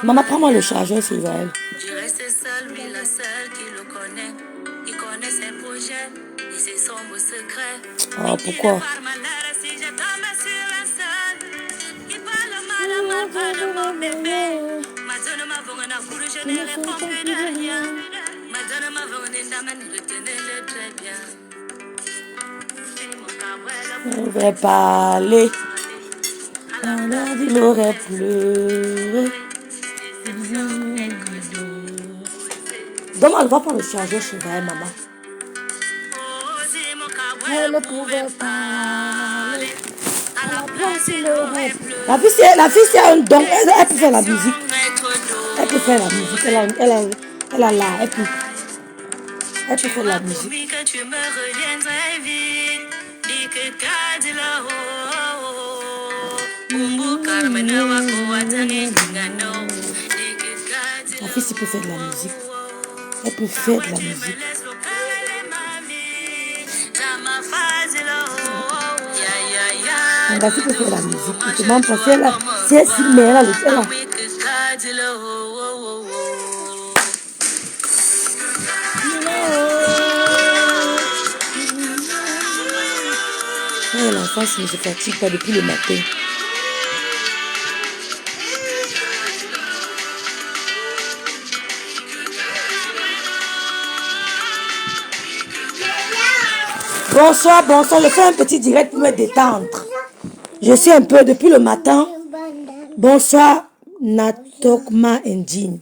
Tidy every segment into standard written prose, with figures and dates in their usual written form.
Maman, prends-moi le chargeur, s'il va. Je reste seule, lui la seule qui le connaît. Il connaît ses projets et ses sombres secrets. Oh, pourquoi? Si je tombe sur un seul, il parle mal à ma part de mon bébé. Maintenant, ma voix n'a couru, je ne réponds plus de rien. Maintenant, ma voix n'est d'amène, retenez-le très bien. On va parler. Il aurait pleuré. Donc, elle va prendre le chargeur chez elle, maman. Elle ne pouvait parler. La fille, c'est un don. Elle peut faire la musique. Elle peut faire la musique. Elle a l'art. Elle peut faire la musique. La fille, elle peut faire de la musique. Elle peut faire de la musique. La fille peut faire de la musique. Je te demande parce qu'elle a... Si elle s'y met, elle a... L'enfant ne se fatigue pas depuis le matin. Bonsoir, bonsoir. Je fais un petit direct pour me détendre. Je suis un peu depuis le matin. Bonsoir, Natokma Ndine.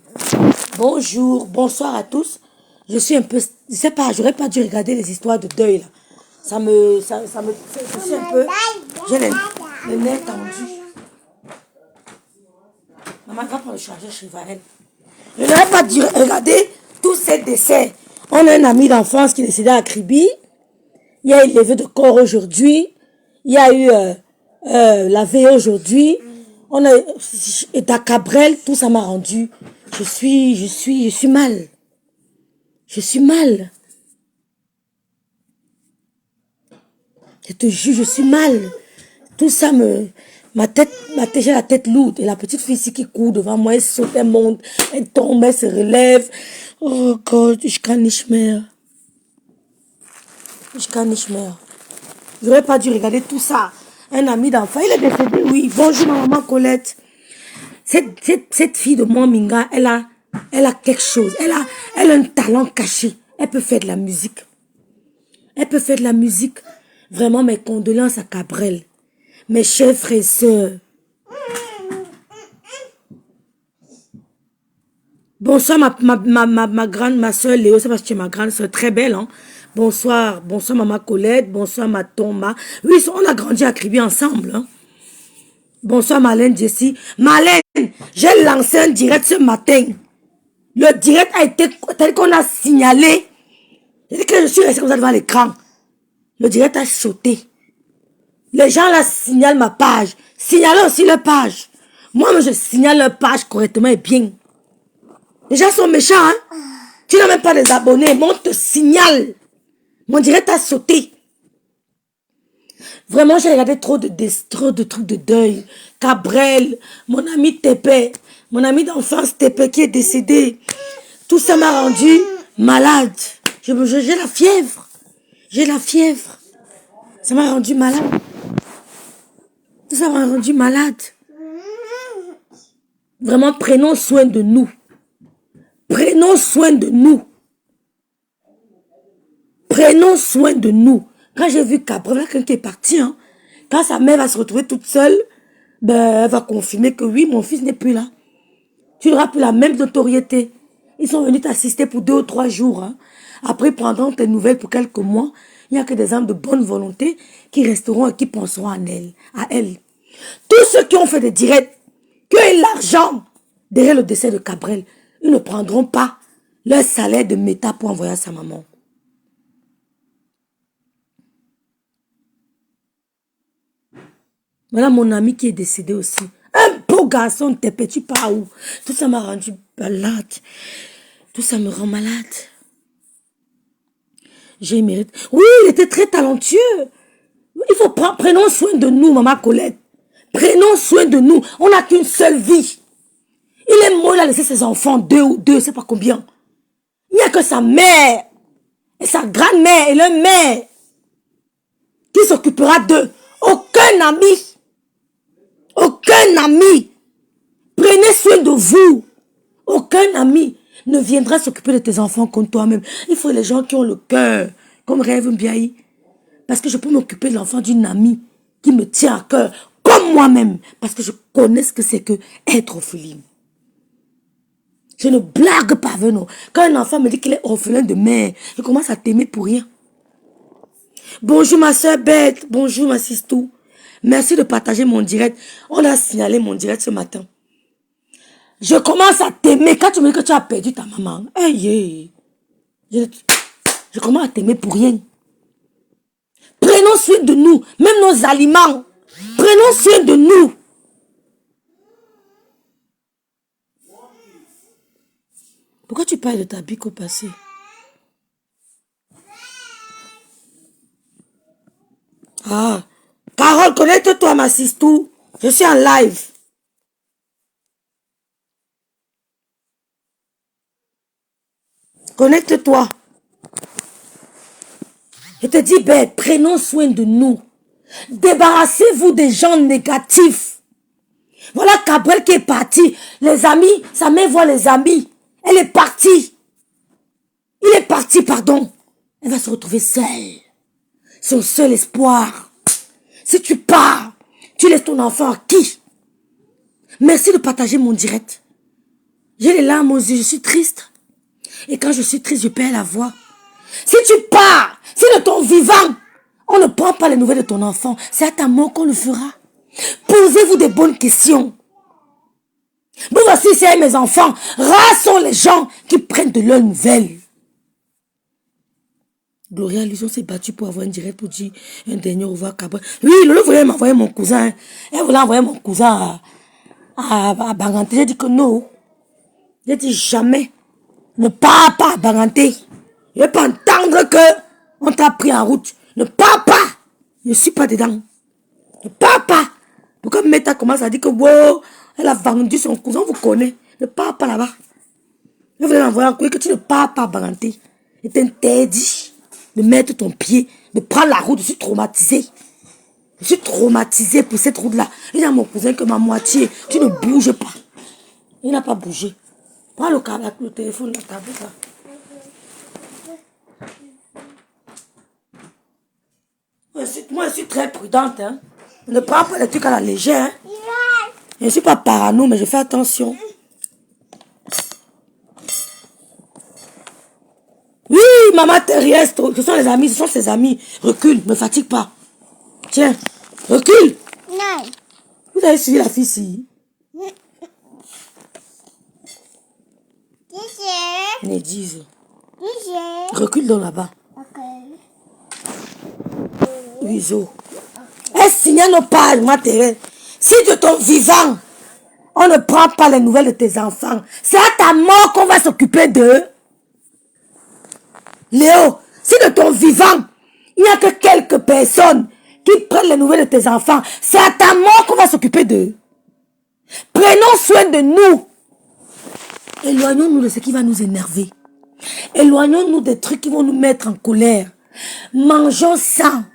Bonjour, bonsoir à tous. Je suis un peu... Je sais pas, j'aurais pas dû regarder les histoires de deuil là. Je suis un peu... J'ai les nerfs tendus. Maman va prendre le chargeur chez Varel. Je n'aurais pas dû regarder tous ces décès. On a un ami d'enfance qui est décédé à Kribi. Il y a eu le lever de corps aujourd'hui. Il y a eu la veille aujourd'hui. On a et Cabrel, tout ça m'a rendu. Je suis mal. Je suis mal. Je te jure, je suis mal. Tout ça j'ai la tête lourde. Et la petite fille ici qui court devant moi, elle saute, elle monte, elle tombe, elle se relève. Oh God, ich kann nicht mehr. Ich kann nicht mehr. J'aurais pas dû regarder tout ça. Un ami d'enfant, il est décédé, oui. Bonjour, maman Colette. Cette fille de Mominga, elle a quelque chose. Elle a un talent caché. Elle peut faire de la musique. Elle peut faire de la musique. Vraiment, mes condoléances à Cabrel. Mes chers frères et sœurs. Bonsoir, ma soeur Léo. C'est parce que tu es ma grande soeur. Très belle, hein. Bonsoir, maman Colette. Bonsoir, ma Tomba. Oui, on a grandi à Kribi ensemble, hein. Bonsoir, Marlène Jessie. Marlène, j'ai lancé un direct ce matin. Le direct a été tel qu'on a signalé. C'est que je suis resté comme ça devant l'écran. Le direct a sauté. Les gens là signalent ma page. Signalez aussi leur page. Moi, je signale leur page correctement et bien. Les gens sont méchants, hein. Tu n'as même pas des abonnés. Moi, on te signale. Mon direct a sauté. Vraiment, j'ai regardé trop de trucs de deuil. Cabrel, mon ami Tépé, mon ami d'enfance Tépé qui est décédé. Tout ça m'a rendu malade. J'ai la fièvre. J'ai la fièvre. Ça m'a rendu malade. Tout ça m'a rendu malade. Vraiment, prenons soin de nous. Prenons soin de nous. Prenons soin de nous. Quand j'ai vu Cabrel, quelqu'un qui est parti, hein, quand sa mère va se retrouver toute seule, ben, elle va confirmer que oui, mon fils n'est plus là. Tu n'auras plus la même notoriété. Ils sont venus t'assister pour 2 ou 3 jours. Hein. Après, ils prendront tes nouvelles pour quelques mois. Il n'y a que des âmes de bonne volonté qui resteront et qui penseront à elle. Tous ceux qui ont fait des directs, qui ont eu l'argent derrière le décès de Cabrel, ils ne prendront pas leur salaire de méta pour envoyer à sa maman. Voilà mon ami qui est décédé aussi. Un beau beau garçon, t'es petit pas où. Tout ça m'a rendu malade. Tout ça me rend malade. J'ai mérité. Oui, il était très talentueux. Il faut prendre, prenons soin de nous, maman Colette. Prenons soin de nous. On n'a qu'une seule vie. Il est mort, il a laissé ses enfants, deux, je sais pas combien. Il n'y a que sa mère et sa grand-mère et leur mère qui s'occupera d'eux. Aucun ami. Aucun ami. Prenez soin de vous. Aucun ami ne viendra s'occuper de tes enfants comme toi-même. Il faut les gens qui ont le cœur, comme Rêve Mbiaye. Parce que je peux m'occuper de l'enfant d'une amie qui me tient à cœur, comme moi-même. Parce que je connais ce que c'est que être orpheline. Je ne blague pas, Veno. Quand un enfant me dit qu'il est orphelin de mère, je commence à t'aimer pour rien. Bonjour ma soeur Bête. Bonjour ma sistou. Merci de partager mon direct. On a signalé mon direct ce matin. Je commence à t'aimer. Quand tu me dis que tu as perdu ta maman. Hey, je commence à t'aimer pour rien. Prenons soin de nous. Même nos aliments. Prenons soin de nous. Pourquoi tu parles de ta bique au passé? Ah, Carole, connecte-toi, ma sistou. Je suis en live. Connecte-toi. Je te dis, ben, prenons soin de nous. Débarrassez-vous des gens négatifs. Voilà Cabrel qui est parti. Les amis, sa mère voit les amis. Elle est partie. Il est parti, pardon. Elle va se retrouver seule. Son seul espoir. Si tu pars, tu laisses ton enfant à qui? Merci de partager mon direct. J'ai les larmes aux yeux, je suis triste. Et quand je suis triste, je perds la voix. Si tu pars, si de ton vivant, on ne prend pas les nouvelles de ton enfant, c'est à ta mort qu'on le fera. Posez-vous des bonnes questions. Mais voici, c'est mes enfants. Rares sont les gens qui prennent de leurs nouvelles. Gloria Luson s'est battue pour avoir un direct pour dire un dernier au revoir Cabrel. Oui, Lolo voulait m'envoyer mon cousin. Elle voulait envoyer mon cousin à Banganté. J'ai dit que non. J'ai dit jamais. Ne pars pas à Banganté. Je ne vais pas entendre que on t'a pris en route. Ne pars pas. Je ne suis pas dedans. Ne pars pas. Pourquoi Meta commence à dire que wow, elle a vendu son cousin, on vous connaît. Ne pars pas là-bas. Je voulais m'envoyer un courrier que tu ne pars pas à Banganté. Il t'interdit de mettre ton pied, de prendre la route. Je suis traumatisée. Je suis traumatisée pour cette route-là. Il y a mon cousin que ma moitié, tu ne bouges pas. Il n'a pas bougé. Prends le câble avec le téléphone, la tablette là. Moi, je suis très prudente. Hein. Je ne prends pas les trucs à la légère. Hein. Je ne suis pas parano, mais je fais attention. Oui, maman Thérieste, ce sont les amis, ce sont ses amis. Recule, ne fatigue pas. Tiens, recule. Non. Vous avez suivi la fille ici. Ne dise. Recule donc là-bas. Ok. Huiseau. Elle signale nos pages, ma Thérèse. Si de ton vivant, on ne prend pas les nouvelles de tes enfants, c'est à ta mort qu'on va s'occuper d'eux. Léo, si de ton vivant, il n'y a que quelques personnes qui prennent les nouvelles de tes enfants, c'est à ta mort qu'on va s'occuper d'eux. Prenons soin de nous. Éloignons-nous de ce qui va nous énerver. Éloignons-nous des trucs qui vont nous mettre en colère. Mangeons sain.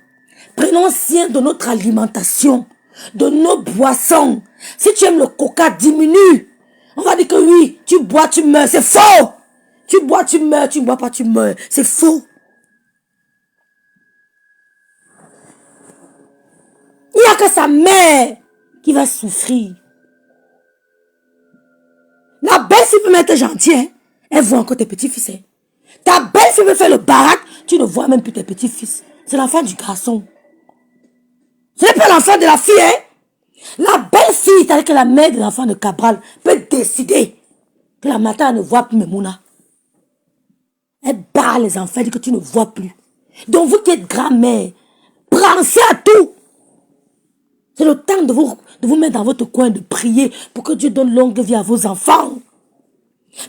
Prenons soin de notre alimentation, de nos boissons. Si tu aimes le coca, diminue. On va dire que oui, tu bois, tu meurs. C'est faux. Tu bois, tu meurs. Tu bois pas, tu meurs. C'est faux. Il n'y a que sa mère qui va souffrir. La belle-fille peut être gentille, hein? Elle voit encore tes petits-fils. Hein? Ta belle-fille veut faire le baraque, tu ne vois même plus tes petits-fils. C'est l'enfant du garçon. Ce n'est pas l'enfant de la fille, hein? La belle-fille, c'est-à-dire que la mère de l'enfant de Cabral peut décider que la matin elle ne voit plus Memouna. Elle barre les enfants, elle dit que tu ne vois plus. Donc vous qui êtes grand-mère, pensez à tout. C'est le temps de vous mettre dans votre coin, de prier pour que Dieu donne longue vie à vos enfants.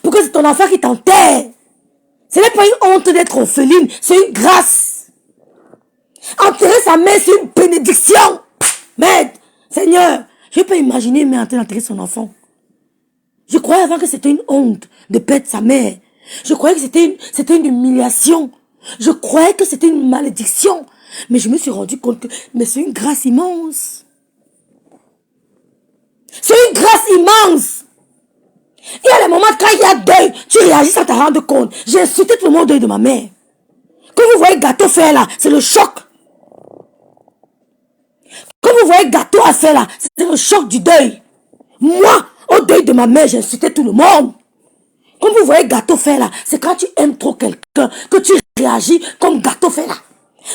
Pour que c'est ton enfant qui t'enterre. Ce n'est pas une honte d'être orpheline, c'est une grâce. Enterrer sa mère, c'est une bénédiction. Mais, Seigneur, je ne peux pas imaginer mais enterrer son enfant. Je croyais avant que c'était une honte de perdre sa mère. Je croyais que c'était une humiliation. Je croyais que c'était une malédiction. Mais je me suis rendu compte que c'est une grâce immense. C'est une grâce immense. Il y a des moments quand il y a deuil, tu réagis sans te rendre compte. J'ai insulté tout le monde au deuil de ma mère. Quand vous voyez gâteau faire là, c'est le choc. Quand vous voyez gâteau à faire là, c'est le choc du deuil. Moi, au deuil de ma mère, j'ai insulté tout le monde. Quand vous voyez gâteau faire là, c'est quand tu aimes trop quelqu'un que tu réagis comme gâteau fait là.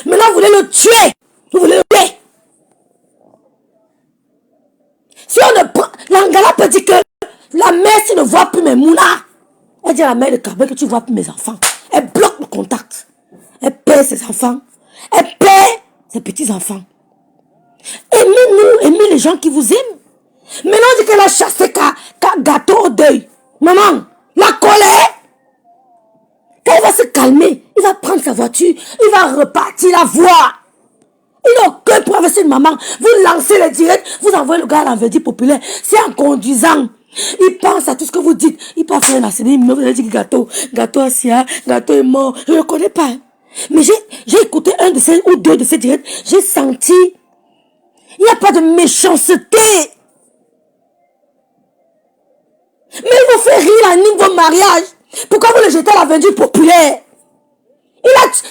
Maintenant, vous voulez le tuer. Vous voulez le tuer. Si on ne prend... L'Angala peut dire que la mère, si ne voit plus mes moulas, elle dit à la mère de Kabel que tu ne vois plus mes enfants. Elle bloque le contact. Elle perd ses enfants. Elle perd ses petits-enfants. Aimez-nous, aimez les gens qui vous aiment. Maintenant, on dit qu'elle a chassé gâteau au deuil. Maman, la colère. Quand il va se calmer, il va prendre sa voiture, il va repartir la voie. Il n'a aucun pour avec une maman. Vous lancez les directs, vous envoyez le gars à l'enverdi populaire. C'est en conduisant. Il pense à tout ce que vous dites. Il part faire un accident, il me dit gâteau assia, gâteau est mort. Je ne le connais pas. Mais j'ai écouté un de ces ou deux de ces directs. J'ai senti, il n'y a pas de méchanceté. Mais il vous fait rire à niveau mariage. Pourquoi vous le jetez à la vendue populaire?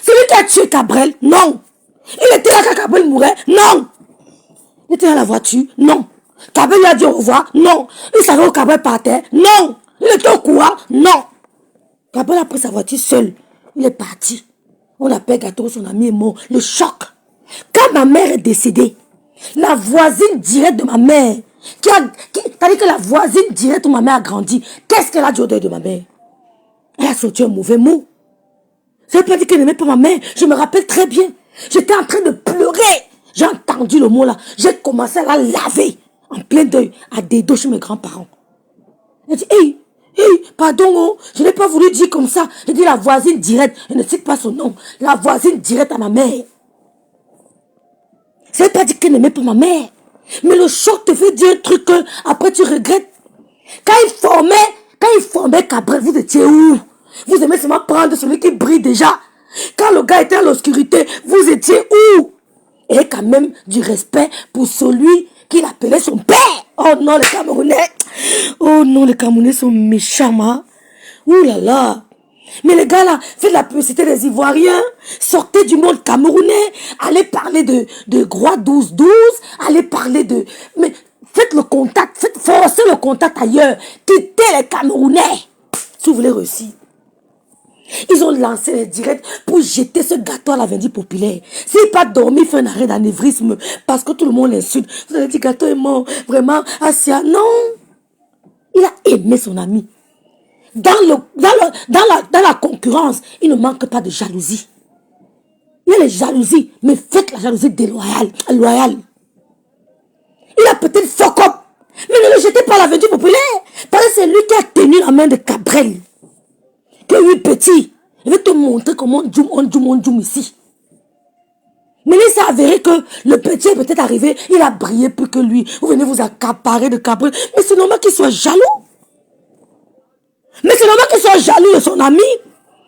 C'est lui qui a tué Cabrel? Non. Il était là quand Cabrel mourait? Non. Il était dans la voiture? Non. Cabrel lui a dit au revoir? Non. Il savait où Cabrel partait? Non. Il était au courant? Non. Cabrel a pris sa voiture seul. Il est parti. On appelle Gâteau, son ami est mort. Le choc. Quand ma mère est décédée, la voisine directe de ma mère, c'est-à-dire que la voisine directe où ma mère a grandi, qu'est-ce qu'elle a dit au deuil de ma mère? Elle a sorti un mauvais mot. Ça ne veut pas dire qu'elle n'aimait pas ma mère. Je me rappelle très bien. J'étais en train de pleurer. J'ai entendu le mot là. J'ai commencé à la laver en plein deuil, à des dos chez mes grands-parents. Elle dit, hey, pardon, oh, je n'ai pas voulu dire comme ça. J'ai dit la voisine directe. Je ne cite pas son nom. La voisine directe à ma mère. Ça ne veut pas dire qu'elle n'aimait pas ma mère. Mais le choc te fait dire un truc que après tu regrettes. Quand il formait Cabrel, vous étiez où? Vous aimez seulement prendre celui qui brille déjà. Quand le gars était dans l'obscurité, vous étiez où? Et quand même du respect pour celui qu'il appelait son père. Oh non, les Camerounais. Oh non, les Camerounais sont méchants, hein. Ouh là là. Mais les gars là, faites la publicité des Ivoiriens, sortez du monde camerounais, allez parler de Groix 12-12, allez parler de... Mais faites le contact, forcez le contact ailleurs, quittez les Camerounais, si vous voulez réussir. Ils ont lancé les directs pour jeter ce gâteau à la vendue populaire. S'il pas dormi, il fait un arrêt d'anévrisme parce que tout le monde l'insulte. Vous avez dit gâteau est mort, vraiment, Assia, non. Il a aimé son ami. Dans la concurrence, il ne manque pas de jalousie. Il y a les jalousies, mais faites la jalousie déloyale, loyale. Il a peut-être fuck up, mais ne le jetez pas à la vendue populaire. Parce que c'est lui qui a tenu la main de Cabrel. Que lui petit, je vais te montrer comment on zoom ici. Mais il s'est avéré que le petit est peut-être arrivé, il a brillé plus que lui. Vous venez vous accaparer de Cabrel. Mais c'est normal qu'il soit jaloux. Mais c'est normal qu'il soit jaloux de son ami.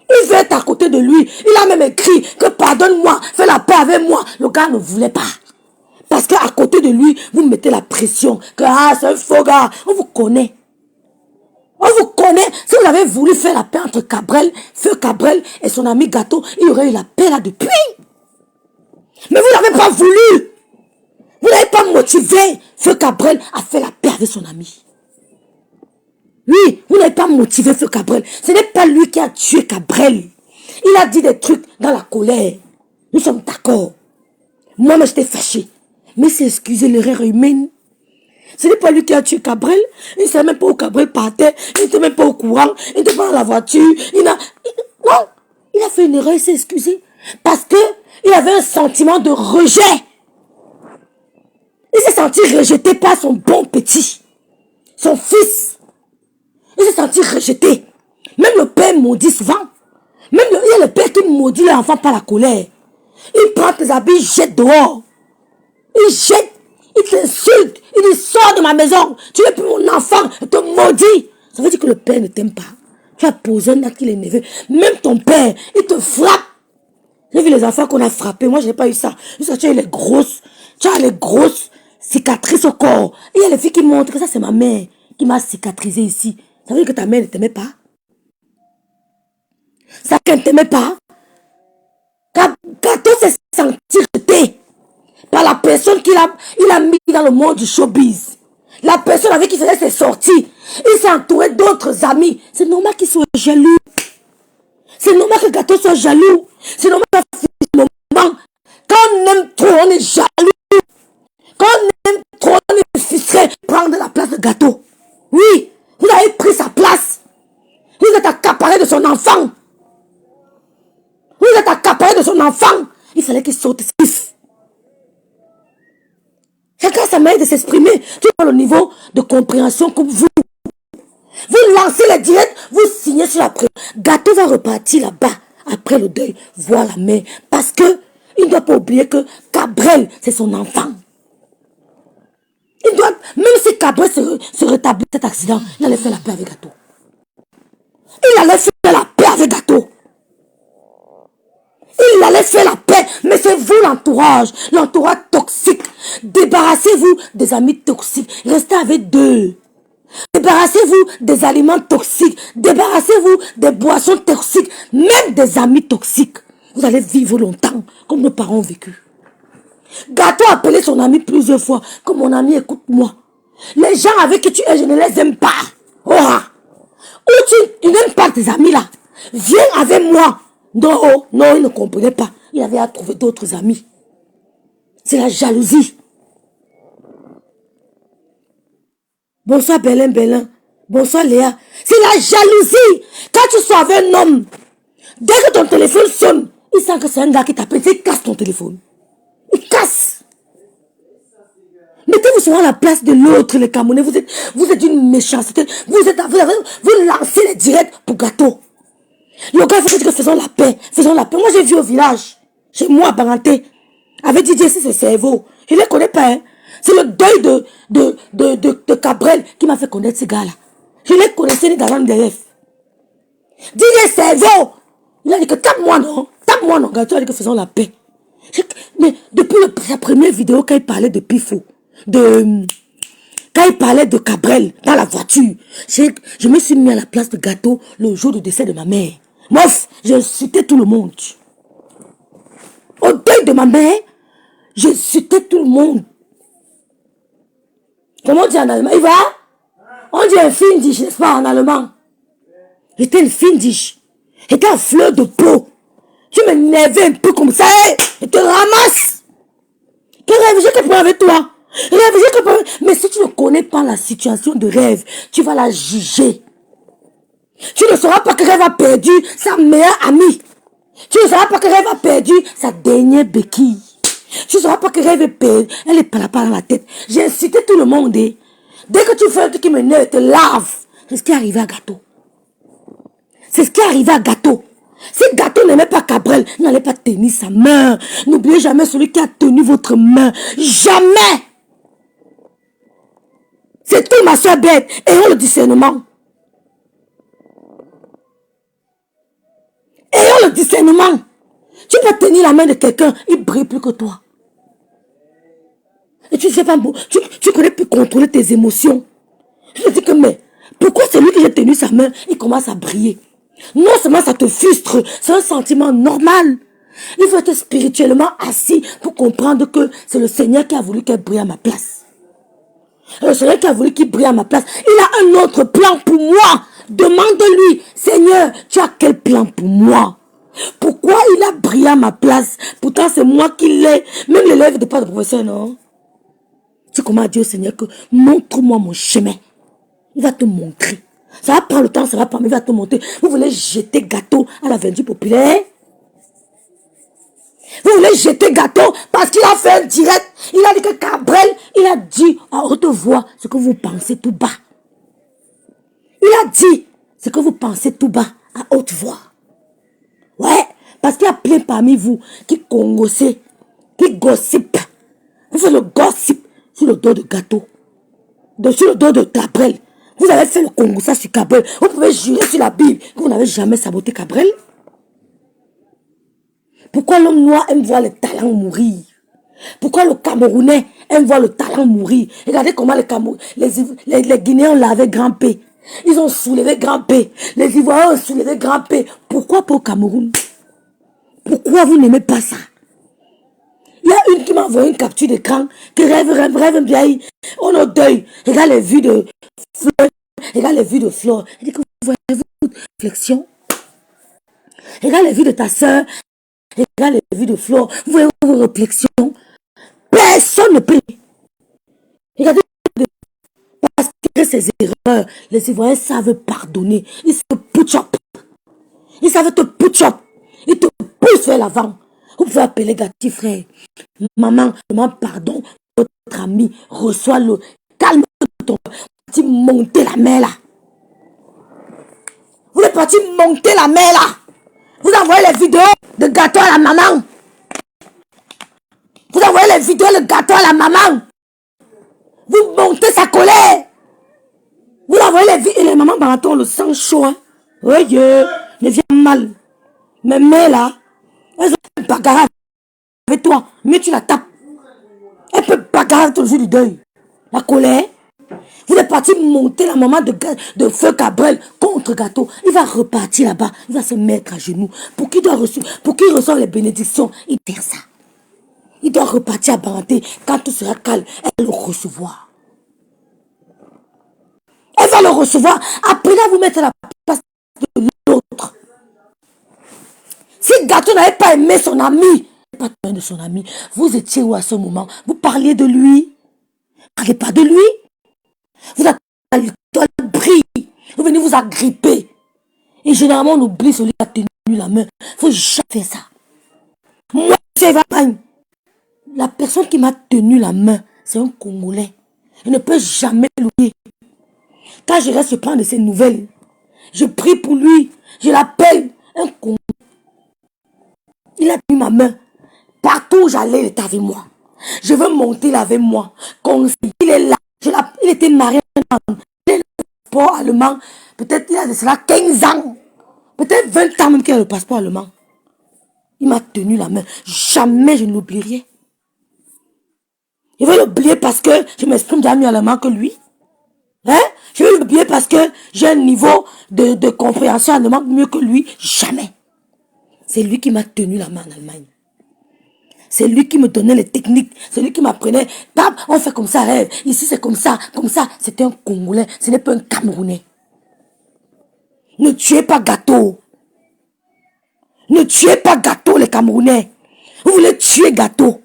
Il veut être à côté de lui. Il a même écrit que pardonne-moi, fais la paix avec moi. Le gars ne voulait pas. Parce qu'à côté de lui, vous mettez la pression. Que c'est un faux gars. On vous connaît. On vous connaît. Si vous avez voulu faire la paix entre Feu Cabrel et son ami Gâteau, il y aurait eu la paix là depuis. Mais vous n'avez pas voulu. Vous n'avez pas motivé Feu Cabrel à faire la paix avec son ami. Oui, vous n'avez pas motivé Feu Cabrel. Ce n'est pas lui qui a tué Cabrel. Il a dit des trucs dans la colère. Nous sommes d'accord. Moi, j'étais fâché. Mais c'est excuser l'erreur humaine. Ce n'est pas lui qui a tué Cabrel. Il ne savait même pas où Cabrel partait. Il n'était même pas au courant. Il n'était pas dans la voiture. Non. Il a fait une erreur, il s'est excusé. Parce qu'il avait un sentiment de rejet. Il s'est senti rejeté par son bon petit, son fils. Il s'est senti rejeté. Même le père maudit souvent. Il y a le père qui maudit l'enfant par la colère. Il prend tes habits, il jette dehors. Il jette, il t'insulte. Il dit, sors de ma maison. Tu n'es plus mon enfant. Il te maudit. Ça veut dire que le père ne t'aime pas. Tu as posé un acte qu'il est énervé. Même ton père, il te frappe. J'ai vu les enfants qu'on a frappés. Moi, je n'ai pas eu ça. Tu as les grosses cicatrices au corps. Et il y a les filles qui montrent que ça, c'est ma mère qui m'a cicatrisé ici. Ça veut dire que ta mère ne t'aimait pas. Ça qu'elle ne t'aimait pas. Gato s'est senti rejeté par la personne qu'il a mis dans le monde du showbiz. La personne avec qui il faisait ses sorties. Il s'est entouré d'autres amis. C'est normal qu'il soit jaloux. C'est normal que Gato soit jaloux. C'est normal qu'à un moment, quand on aime trop, on est jaloux. Quand on aime trop, on est frustré. Prendre la place de Gato. Oui, vous avez pris sa place. Vous êtes accaparé de son enfant. Vous êtes accaparé de son enfant. Il fallait qu'il saute. Chacun sa manière de s'exprimer. Tu vois le niveau de compréhension comme vous. Vous lancez les directs, vous signez sur la prière. Gato va repartir là-bas, après le deuil, voir la mère. Parce que il ne doit pas oublier que Cabrel, c'est son enfant. Il doit, même si Cabrel se rétablit cet accident, il allait faire la paix avec Gato. Il allait faire la paix avec Gato. Il allait faire la paix, mais c'est vous l'entourage toxique. Débarrassez-vous des amis toxiques. Restez avec deux. Débarrassez-vous des aliments toxiques. Débarrassez-vous des boissons toxiques. Même des amis toxiques. Vous allez vivre longtemps, comme nos parents ont vécu. Gato a appelé son ami plusieurs fois. Comme mon ami, écoute-moi. Les gens avec qui tu es, je ne les aime pas. Oh, ou tu n'aimes pas tes amis là. Viens avec moi. Non, non, il ne comprenait pas. Il avait à trouver d'autres amis. C'est la jalousie. Bonsoir Bélin. Bonsoir Léa. C'est la jalousie. Quand tu sois avec un homme, dès que ton téléphone sonne, il sent que c'est un gars qui t'appelle. Il casse ton téléphone. Il casse. Mettez-vous souvent à la place de l'autre, les Camerounais. Vous êtes une méchanceté. Vous lancez les directs pour Gato. Le gars, il faut que faisons la paix. Moi, j'ai vu au village, chez moi, à Baranté, avec DJ, c'est ses cerveaux. Je ne les connais pas, hein. C'est le deuil de Cabrel qui m'a fait connaître ces gars-là. Je les connaissais ni d'avant DF. DJ cerveau. Il a dit que tape-moi, non, Gato a dit que faisons la paix. Mais depuis sa première vidéo, quand il parlait de Pifo, quand il parlait de Cabrel dans la voiture, je me suis mis à la place de Gato le jour du décès de ma mère. Mof, j'ai insulté tout le monde. Au deuil de ma mère, j'ai insulté tout le monde. Comment on dit en allemand? Il va? On dit un Findisch, n'est-ce pas, en allemand? J'étais une Findisch. J'étais en fleur de peau. Tu m'énervais un peu comme ça. Je te ramasse. Quel rêve j'ai que prendre avec toi? Mais si tu ne connais pas la situation de rêve, tu vas la juger. Tu ne sauras pas que rêve a perdu sa meilleure amie. Tu ne sauras pas que rêve a perdu sa dernière béquille. Tu ne sauras pas que rêve est perdu. Elle est pas là dans la tête. J'ai incité tout le monde. Dès que tu fais un truc qui m'énerve, te lave. C'est ce qui est arrivé à Gato. Si Gato n'aimait pas Cabrel, il n'allait pas tenir sa main. N'oubliez jamais celui qui a tenu votre main. Jamais. C'est tout, ma soeur bête. Ayons le discernement. Tu peux tenir la main de quelqu'un, il brille plus que toi. Et tu ne sais pas, tu connais plus contrôler tes émotions. Je te dis que, mais, pourquoi celui qui a tenu sa main, il commence à briller? Non seulement ça te frustre, c'est un sentiment normal. Il faut être spirituellement assis pour comprendre que c'est le Seigneur qui a voulu qu'elle brille à ma place. Le Seigneur qui a voulu qu'il brille à ma place. Il a un autre plan pour moi. Demande-lui, Seigneur, tu as quel plan pour moi? Pourquoi il a brillé à ma place? Pourtant, c'est moi qui l'ai. Même l'élève de pas de professeur, non? Tu commences à dire au Seigneur que montre-moi mon chemin. Il va te montrer. Ça va prendre le temps, ça va prendre, mais il va te montrer. Vous voulez jeter Gato à la vendue populaire? Vous Vous voulez jeter gâteau parce qu'il a fait un direct. Il a dit que Cabrel, il a dit à haute voix ce que vous pensez tout bas. Il a dit ce que vous pensez tout bas à haute voix. Ouais, parce qu'il y a plein parmi vous qui congossent, qui gossip. Vous faites le gossip sur le dos de gâteau. Sur le dos de Cabrel. Vous avez fait le congossage sur Cabrel. Vous pouvez jurer sur la Bible que vous n'avez jamais saboté Cabrel. Pourquoi l'homme noir aime voir les talents mourir? Pourquoi le Camerounais aime voir le talent mourir? Regardez comment les Guinéens l'avaient Grand P. Ils ont soulevé Grand P. Les Ivoiriens ont soulevé Grand P. Pourquoi pas au Cameroun? Pourquoi vous n'aimez pas ça? Il y a une qui m'a envoyé une capture d'écran qui rêve bien. On a deuil. Regarde les vues de Fleur. Regarde les vues de Flore. Elle dit que vous voyez votre réflexion. Regarde les vues de ta soeur. Regarde les vues de Flore. Vous voyez vos réflexions. Personne ne peut. Regardez. Parce que ces erreurs, les Ivoiriens savent pardonner. Ils savent put up. Ils savent te put up. Ils te poussent vers l'avant. Vous pouvez appeler Gatti, frère. Maman, demande pardon. Votre ami, reçois-le. Calme-toi. Tu monter la main là. Vous êtes parti monter la main là. Vous envoyez les vidéos de gâteau à la maman. Vous envoyez les vidéos de gâteau à la maman. Vous montez sa colère. Vous envoyez les vidéos. Et les mamans baraton le sang chaud. Hein. Oui, ne viens mal. Mais là, elles ont bagarre avec toi. Mais tu la tapes. Elle peut bagarrer tout le jour du deuil. La colère. Vous êtes parti monter la maman de Feu Cabrel contre Gâteau. Il va repartir là-bas. Il va se mettre à genoux. Pour qu'il reçoive les bénédictions, il perd ça. Il doit repartir à Baranté. Quand tout sera calme, elle va le recevoir. Elle va le recevoir. Après là, vous mettez à la place de l'autre. Si Gâteau n'avait pas aimé son ami, pas de son ami, vous étiez où à ce moment? Vous parliez de lui. Parlez pas de lui. Vous êtes à l'étoile brille. Vous venez vous agripper. Et généralement, on oublie celui qui a tenu la main. Il faut jamais faire ça. Moi, c'est Vapagne. La personne qui m'a tenu la main, c'est un Congolais. Je ne peux jamais l'oublier. Quand je reste, je prends de ses nouvelles. Je prie pour lui. Je l'appelle un Congolais. Il a tenu ma main. Partout où j'allais, il était avec moi. Je veux monter là avec moi. Il est là. Il était marié à un passeport allemand. Peut-être il a de cela 15 ans. Peut-être 20 ans même qu'il a le passeport allemand. Il m'a tenu la main. Jamais je ne l'oublierai. Je vais l'oublier parce que je m'exprime déjà mieux allemand que lui. Hein? Je vais l'oublier parce que j'ai un niveau de compréhension allemand mieux que lui. Jamais. C'est lui qui m'a tenu la main en Allemagne. C'est lui qui me donnait les techniques. C'est lui qui m'apprenait. On fait comme ça, rêve. Ici, c'est comme ça. Comme ça. C'était un Congolais. Ce n'est pas un Camerounais. Ne tuez pas Gâteau. Ne tuez pas Gâteau, les Camerounais. Vous voulez tuer Gâteau.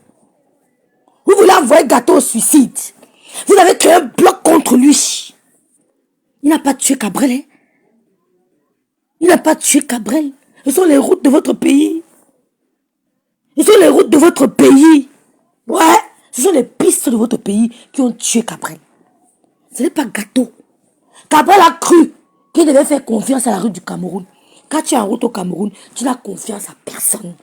Vous voulez envoyer Gâteau au suicide. Vous avez créé un bloc contre lui. Il n'a pas tué Cabrel. Hein? Il n'a pas tué Cabrel. Ce sont les routes de votre pays. Ce sont les routes de votre pays. Ouais, ce sont les pistes de votre pays qui ont tué Cabrel. Ce n'est pas Gâteau. Cabrel a cru qu'il devait faire confiance à la route du Cameroun. Quand tu es en route au Cameroun, tu n'as confiance à personne.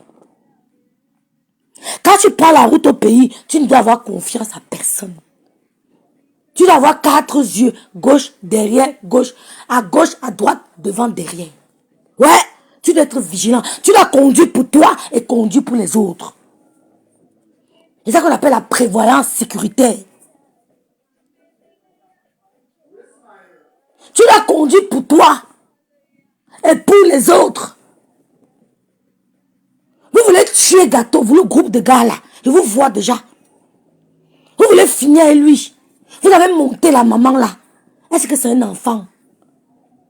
Quand tu prends la route au pays, tu ne dois avoir confiance à personne. Tu dois avoir 4 yeux, gauche, derrière, gauche, à droite, devant, derrière. Ouais. Tu dois être vigilant. Tu dois conduire pour toi et conduire pour les autres. C'est ça qu'on appelle la prévoyance sécuritaire. Tu dois conduire pour toi et pour les autres. Vous voulez tuer Gâteau, vous le groupe de gars là. Je vous vois déjà. Vous voulez finir avec lui. Vous avez monté la maman là. Est-ce que c'est un enfant?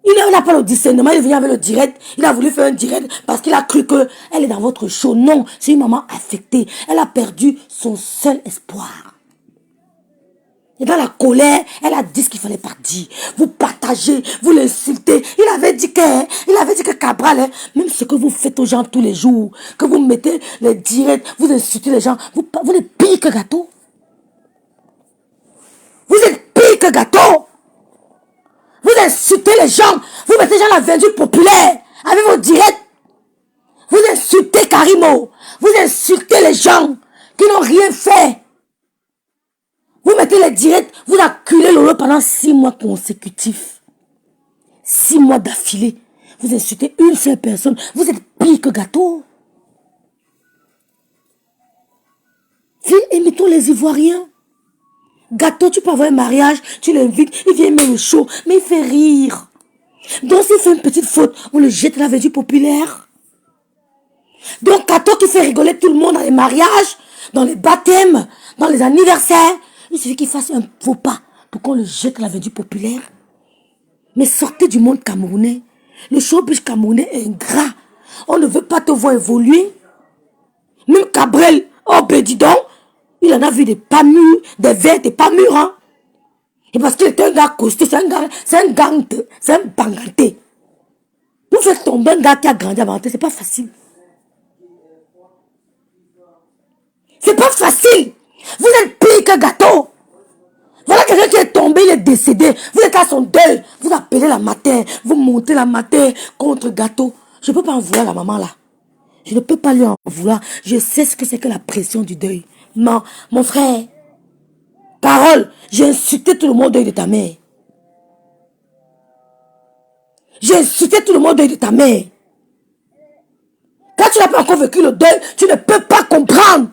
Il n'a pas le discernement, il est venu avec le direct. Il a voulu faire un direct parce qu'il a cru qu'elle est dans votre show. Non, c'est une maman affectée. Elle a perdu son seul espoir. Et dans la colère, elle a dit ce qu'il fallait pas dire. Vous partagez, vous l'insultez. Il avait dit que Cabral, hein, même ce que vous faites aux gens tous les jours, que vous mettez les directs, vous insultez les gens, vous êtes pire que gâteau. Vous êtes pire que gâteau. Vous insultez les gens, vous mettez les gens à la vendue populaire avec vos directs. Vous insultez Karimo, vous insultez les gens qui n'ont rien fait. Vous mettez les directs, vous acculez Lolo pendant 6 mois consécutifs. 6 mois d'affilée. Vous insultez une seule personne. Vous êtes pire que gâteau. Imitons les Ivoiriens. Gâteau, tu peux avoir un mariage, tu l'invites, il vient mettre le show, mais il fait rire. Donc s'il fait une petite faute, on le jette à la verdure populaire. Donc Gâteau qui fait rigoler tout le monde dans les mariages, dans les baptêmes, dans les anniversaires, il suffit qu'il fasse un faux pas pour qu'on le jette à la verdure populaire. Mais sortez du monde camerounais. Le showbiz camerounais est ingrat. On ne veut pas te voir évoluer. Même Cabrel, oh ben dis donc, il en a vu des pas mûrs, des verts, des pas mûrs. Hein? Et parce qu'il est un gars costaud, c'est un banganté. Vous faites tomber un gars qui a grandi à Banganté, c'est pas facile. C'est pas facile. Vous êtes pire que gâteau. Voilà quelqu'un qui est tombé, il est décédé. Vous êtes à son deuil. Vous appelez la matin. Vous montez la matin contre gâteau. Je ne peux pas en vouloir la maman là. Je ne peux pas lui en vouloir. Je sais ce que c'est que la pression du deuil. Mon frère. Parole. J'ai insulté tout le monde au deuil de ta mère. J'ai insulté tout le monde au deuil de ta mère. Quand tu n'as pas encore vécu le deuil, tu ne peux pas comprendre.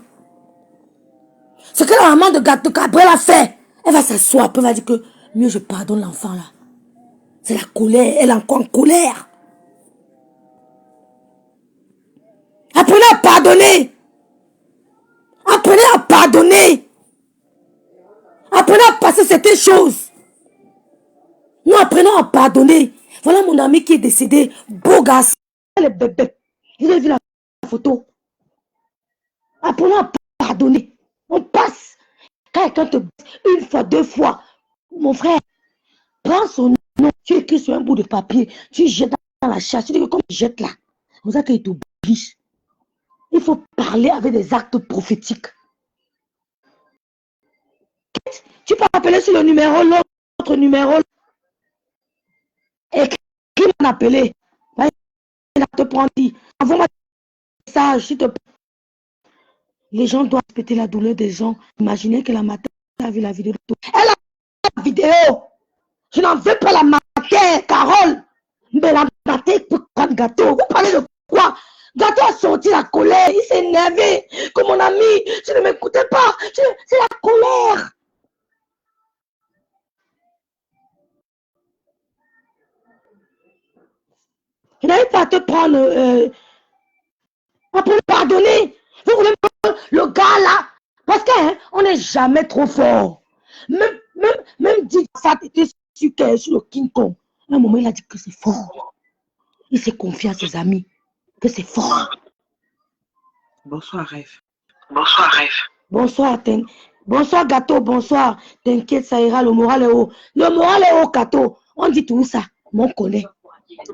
Ce que la maman de gâteau Cabrel a fait. Elle va s'asseoir, après elle va dire que mieux je pardonne l'enfant là. C'est la colère, elle est encore en colère. Apprenez à pardonner. Apprenez à pardonner. Apprenez à passer certaines choses. Nous apprenons à pardonner. Voilà mon ami qui est décédé, beau garçon. Le bébé. Vous avez vu la photo. Apprenons à pardonner. On passe. Quand quelqu'un te baisse une fois, 2 fois, mon frère, prends son nom, tu écris sur un bout de papier, tu jettes dans la chasse, tu dis que comme tu jettes là, vous savez qu'il t'oblige. Il faut parler avec des actes prophétiques. Tu peux appeler sur le numéro, l'autre numéro, écris mon appelé. Il te prend, envoie-moi un message, s'il te plaît. Les gens doivent respecter la douleur des gens. Imaginez que la matin a vu la vidéo. Elle a vu la vidéo. Je n'en veux pas la matin, Carole. Mais la matin peut prendre gâteau. Vous parlez de quoi? Gâteau a sorti la colère. Il s'est énervé. Comme mon ami, tu ne m'écoutais pas. C'est la colère. Je n'arrive pas à te prendre. Après pardonner. Vous voulez le gars là? Parce qu'on n'est jamais trop fort. Même dit ça, était sur le King Kong. À un moment, il a dit que c'est fort. Il s'est confié à ses amis. Que c'est fort. Bonsoir, Rêve. Bonsoir, Rêve. Bonsoir, bonsoir, gâteau. Bonsoir. T'inquiète, ça ira. Le moral est haut. Le moral est haut, gâteau. On dit tout ça. Mais on connaît.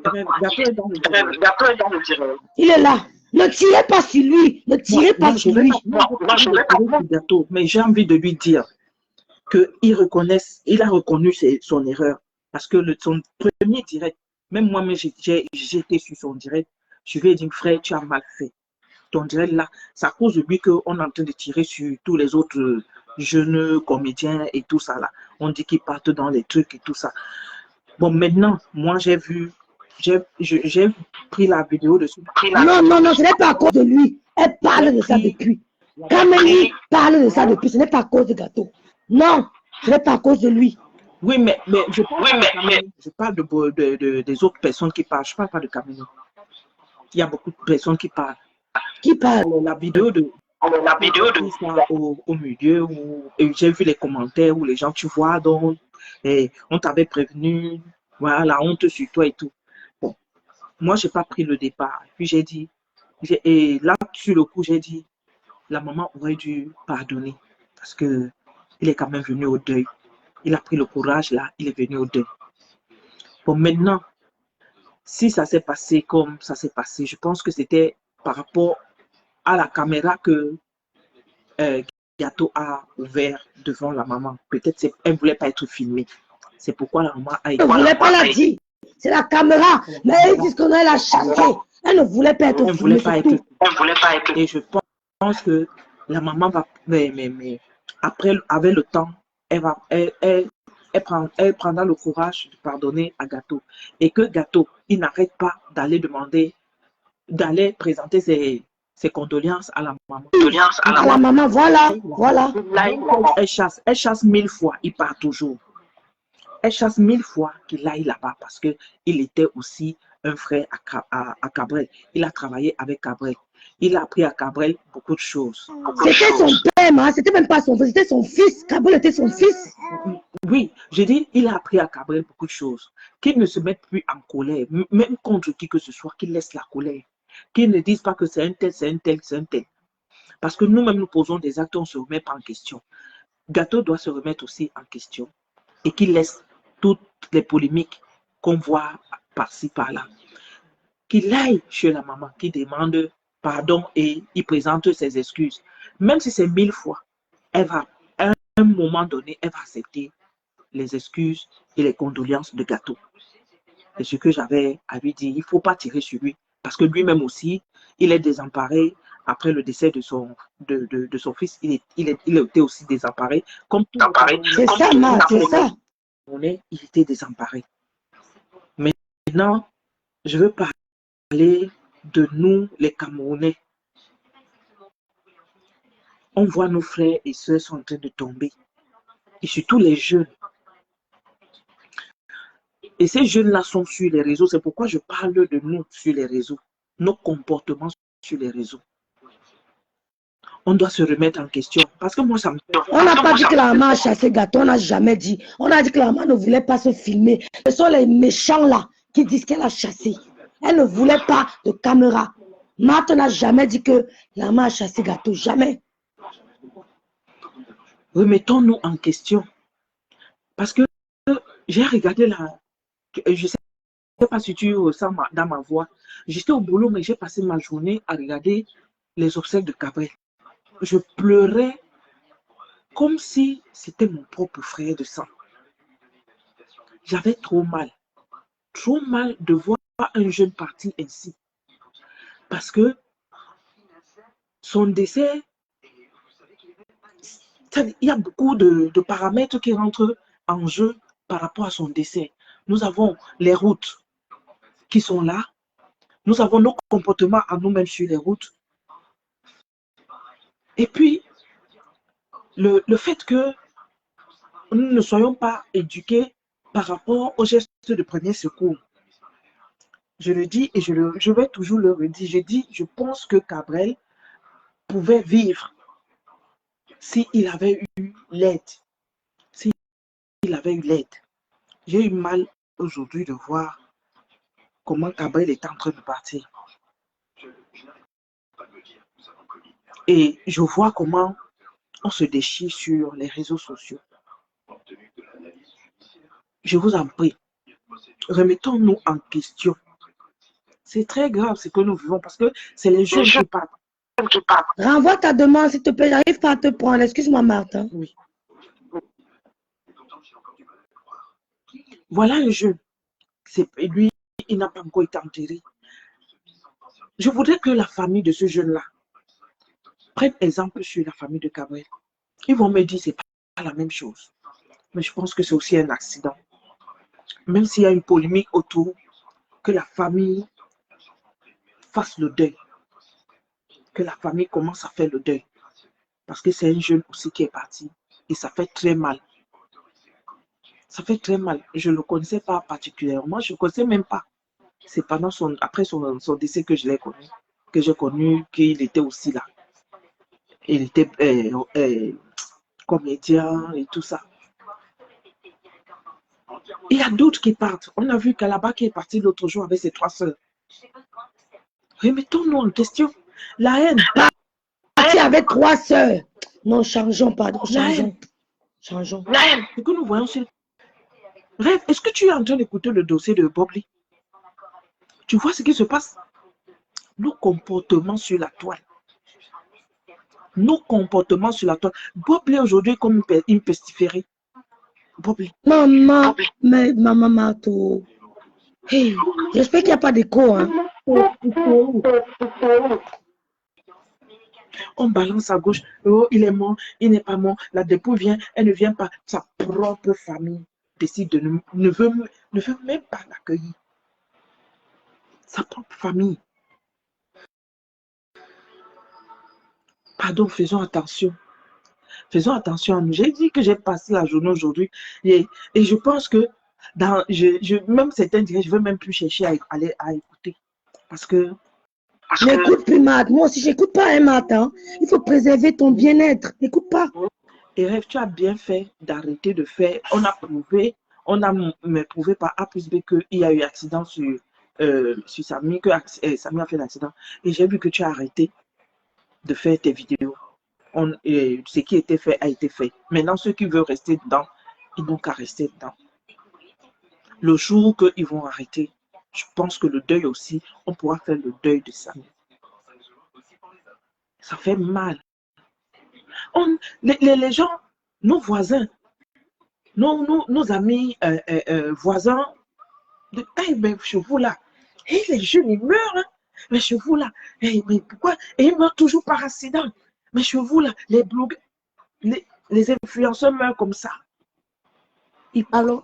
Gâteau est dans le direct. Il est là. Ne tirez pas sur lui. Ne tirez pas sur lui. Je vais pas gâteau, mais j'ai envie de lui dire qu'il reconnaisse, il a reconnu son erreur. Parce que son premier direct, même moi-même, j'étais sur son direct, je lui ai dit, frère, tu as mal fait. Ton direct là, c'est à cause de lui qu'on est en train de tirer sur tous les autres jeunes comédiens et tout ça là. On dit qu'ils partent dans les trucs et tout ça. Bon, maintenant, moi, j'ai pris la vidéo dessus. Non, ce n'est pas à cause de lui. Elle parle de ça depuis. Camélie parle de ça depuis. Ce n'est pas à cause de gâteau. Non, ce n'est pas à cause de lui. Oui, mais je parle des autres personnes qui parlent. Je ne parle pas de Camélie. Il y a beaucoup de personnes qui parlent. Qui parle? La vidéo au milieu où j'ai vu les commentaires où les gens, tu vois, donc on t'avait prévenu, voilà, la honte sur toi et tout. Bon, moi, je n'ai pas pris le départ. Puis j'ai dit, et là, sur le coup, j'ai dit, la maman aurait dû pardonner parce qu'il est quand même venu au deuil. Il a pris le courage là, il est venu au deuil. Bon, maintenant, si ça s'est passé comme ça s'est passé, je pense que c'était par rapport à la caméra que Gâteau a ouvert devant la maman. Peut-être qu'elle ne voulait pas être filmée. C'est pourquoi la maman a été... Elle ne voulait pas la dire. C'est la caméra. Mais elle dit qu'on l'a chassée. Elle ne voulait pas être filmée. Elle ne voulait pas être. Et je pense que la maman va... Mais après, avec le temps, elle prendra le courage de pardonner à Gâteau. Et que Gâteau, il n'arrête pas d'aller demander, d'aller présenter ses condoléances à la maman. À la maman, voilà. Elle chasse 1000 fois, il part toujours. Elle chasse 1000 fois qu'il aille là-bas parce qu'il était aussi un frère à Cabrel. Il a travaillé avec Cabrel. Il a appris à Cabrel beaucoup de choses. C'était son père, hein? C'était même pas son fils, c'était son fils. Cabrel était son fils. Oui, je dis, il a appris à Cabrel beaucoup de choses. Qu'il ne se mette plus en colère, même contre qui que ce soit, qu'il laisse la colère. Qu'il ne dise pas que c'est un tel, c'est un tel, c'est un tel. Parce que nous-mêmes, nous posons des actes, on ne se remet pas en question. Gâteau doit se remettre aussi en question et qu'il laisse toutes les polémiques qu'on voit par-ci, par-là. Qu'il aille chez la maman, qu'il demande pardon et il présente ses excuses. Même si c'est 1000 fois, elle va, à un moment donné, elle va accepter les excuses et les condoléances de Gâteau. C'est ce que j'avais à lui dire. Il ne faut pas tirer sur lui parce que lui-même aussi, il est désemparé après le décès de son fils. Il était aussi désemparé. Comme tout c'est ça, c'est ça. Il était désemparé. Maintenant, je veux parler de nous, les Camerounais. On voit nos frères et sœurs sont en train de tomber. Et surtout les jeunes. Et ces jeunes-là sont sur les réseaux. C'est pourquoi je parle de nous sur les réseaux. Nos comportements sur les réseaux. On doit se remettre en question. Parce que moi, ça me... On n'a pas dit que la maman a chassé Gâteau. On n'a jamais dit. On a dit que la maman ne voulait pas se filmer. Ce sont les méchants là qui disent qu'elle a chassé. Elle ne voulait pas de caméra. Marthe n'a jamais dit que la maman a chassé Gâteau. Jamais. Remettons-nous en question. Parce que j'ai regardé la... Je ne sais pas si tu ressens dans ma voix. J'étais au boulot, mais j'ai passé ma journée à regarder les obsèques de Cabrel. Je pleurais comme si c'était mon propre frère de sang. J'avais trop mal de voir un jeune parti ainsi. Parce que son décès, il y a beaucoup de paramètres qui rentrent en jeu par rapport à son décès. Nous avons les routes qui sont là. Nous avons nos comportements à nous-mêmes sur les routes. Et puis, le fait que nous ne soyons pas éduqués par rapport aux gestes de premier secours. Je le dis et je vais toujours le redire. Je dis, je pense que Cabrel pouvait vivre s'il avait eu l'aide. S'il avait eu l'aide. J'ai eu mal aujourd'hui de voir comment Cabrel est en train de partir. Et je vois comment on se déchire sur les réseaux sociaux. Je vous en prie, remettons-nous en question. C'est très grave ce que nous vivons parce que c'est les jeunes qui partent. Renvoie ta demande, s'il te plaît. J'arrive pas à te prendre. Excuse-moi, Marthe. Oui. Voilà un jeune. Lui, il n'a pas encore été enterré. Je voudrais que la famille de ce jeune-là prenne exemple sur la famille de Cabrel. Ils vont me dire que ce n'est pas la même chose. Mais je pense que c'est aussi un accident. Même s'il y a une polémique autour, que la famille fasse le deuil. Que la famille commence à faire le deuil. Parce que c'est un jeune aussi qui est parti. Et ça fait très mal. Ça fait très mal. Je ne le connaissais pas particulièrement. Je ne connaissais même pas. C'est pendant après son décès que je l'ai connu. Que j'ai connu qu'il était aussi là. Il était comédien et tout ça. Il y a d'autres qui partent. On a vu Kalaba qui est parti l'autre jour avec ses 3 sœurs. Remettons-nous en question. La haine. Parti avec 3 sœurs. Non, changeons, pardon. Changeons. Changeons. Ce que nous voyons, c'est... Rêve, est-ce que tu es en train d'écouter le dossier de Bob Lee? Tu vois ce qui se passe? Nos comportements sur la toile. Nos comportements sur la toile. Bob Lee aujourd'hui est comme une pestiférée. Bob Lee. Maman, mais maman, Mato. Hey, j'espère qu'il n'y a pas d'écho. Hein. On balance à gauche. Oh, il est mort, il n'est pas mort. La dépouille vient, elle ne vient pas. Sa propre famille décide de ne veut même pas l'accueillir. Sa propre famille. Pardon, faisons attention. Faisons attention à nous. J'ai dit que j'ai passé la journée aujourd'hui et je pense que même certains diraient, je ne veux même plus chercher à écouter. Parce que... N'écoute plus, Matt. Moi aussi, j'écoute pas, hein, Matt. Hein. Il faut préserver ton bien-être. N'écoute pas. Et Rêve, tu as bien fait d'arrêter de faire. On a prouvé par A plus B qu'il y a eu accident sur Samy, que Samy a fait l'accident. Et j'ai vu que tu as arrêté de faire tes vidéos. Ce qui était fait a été fait. Maintenant, ceux qui veulent rester dedans, ils n'ont qu'à rester dedans. Le jour qu'ils vont arrêter, je pense que le deuil aussi, on pourra faire le deuil de Samy. Ça fait mal. Les gens, nos voisins, nos amis voisins, hey, mais chez vous là, hey, les jeunes, ils meurent, hein? Mais chez vous là, hey, mais pourquoi? Et ils meurent toujours par accident. Mais chez vous là, les blogs, les influenceurs meurent comme ça. Alors,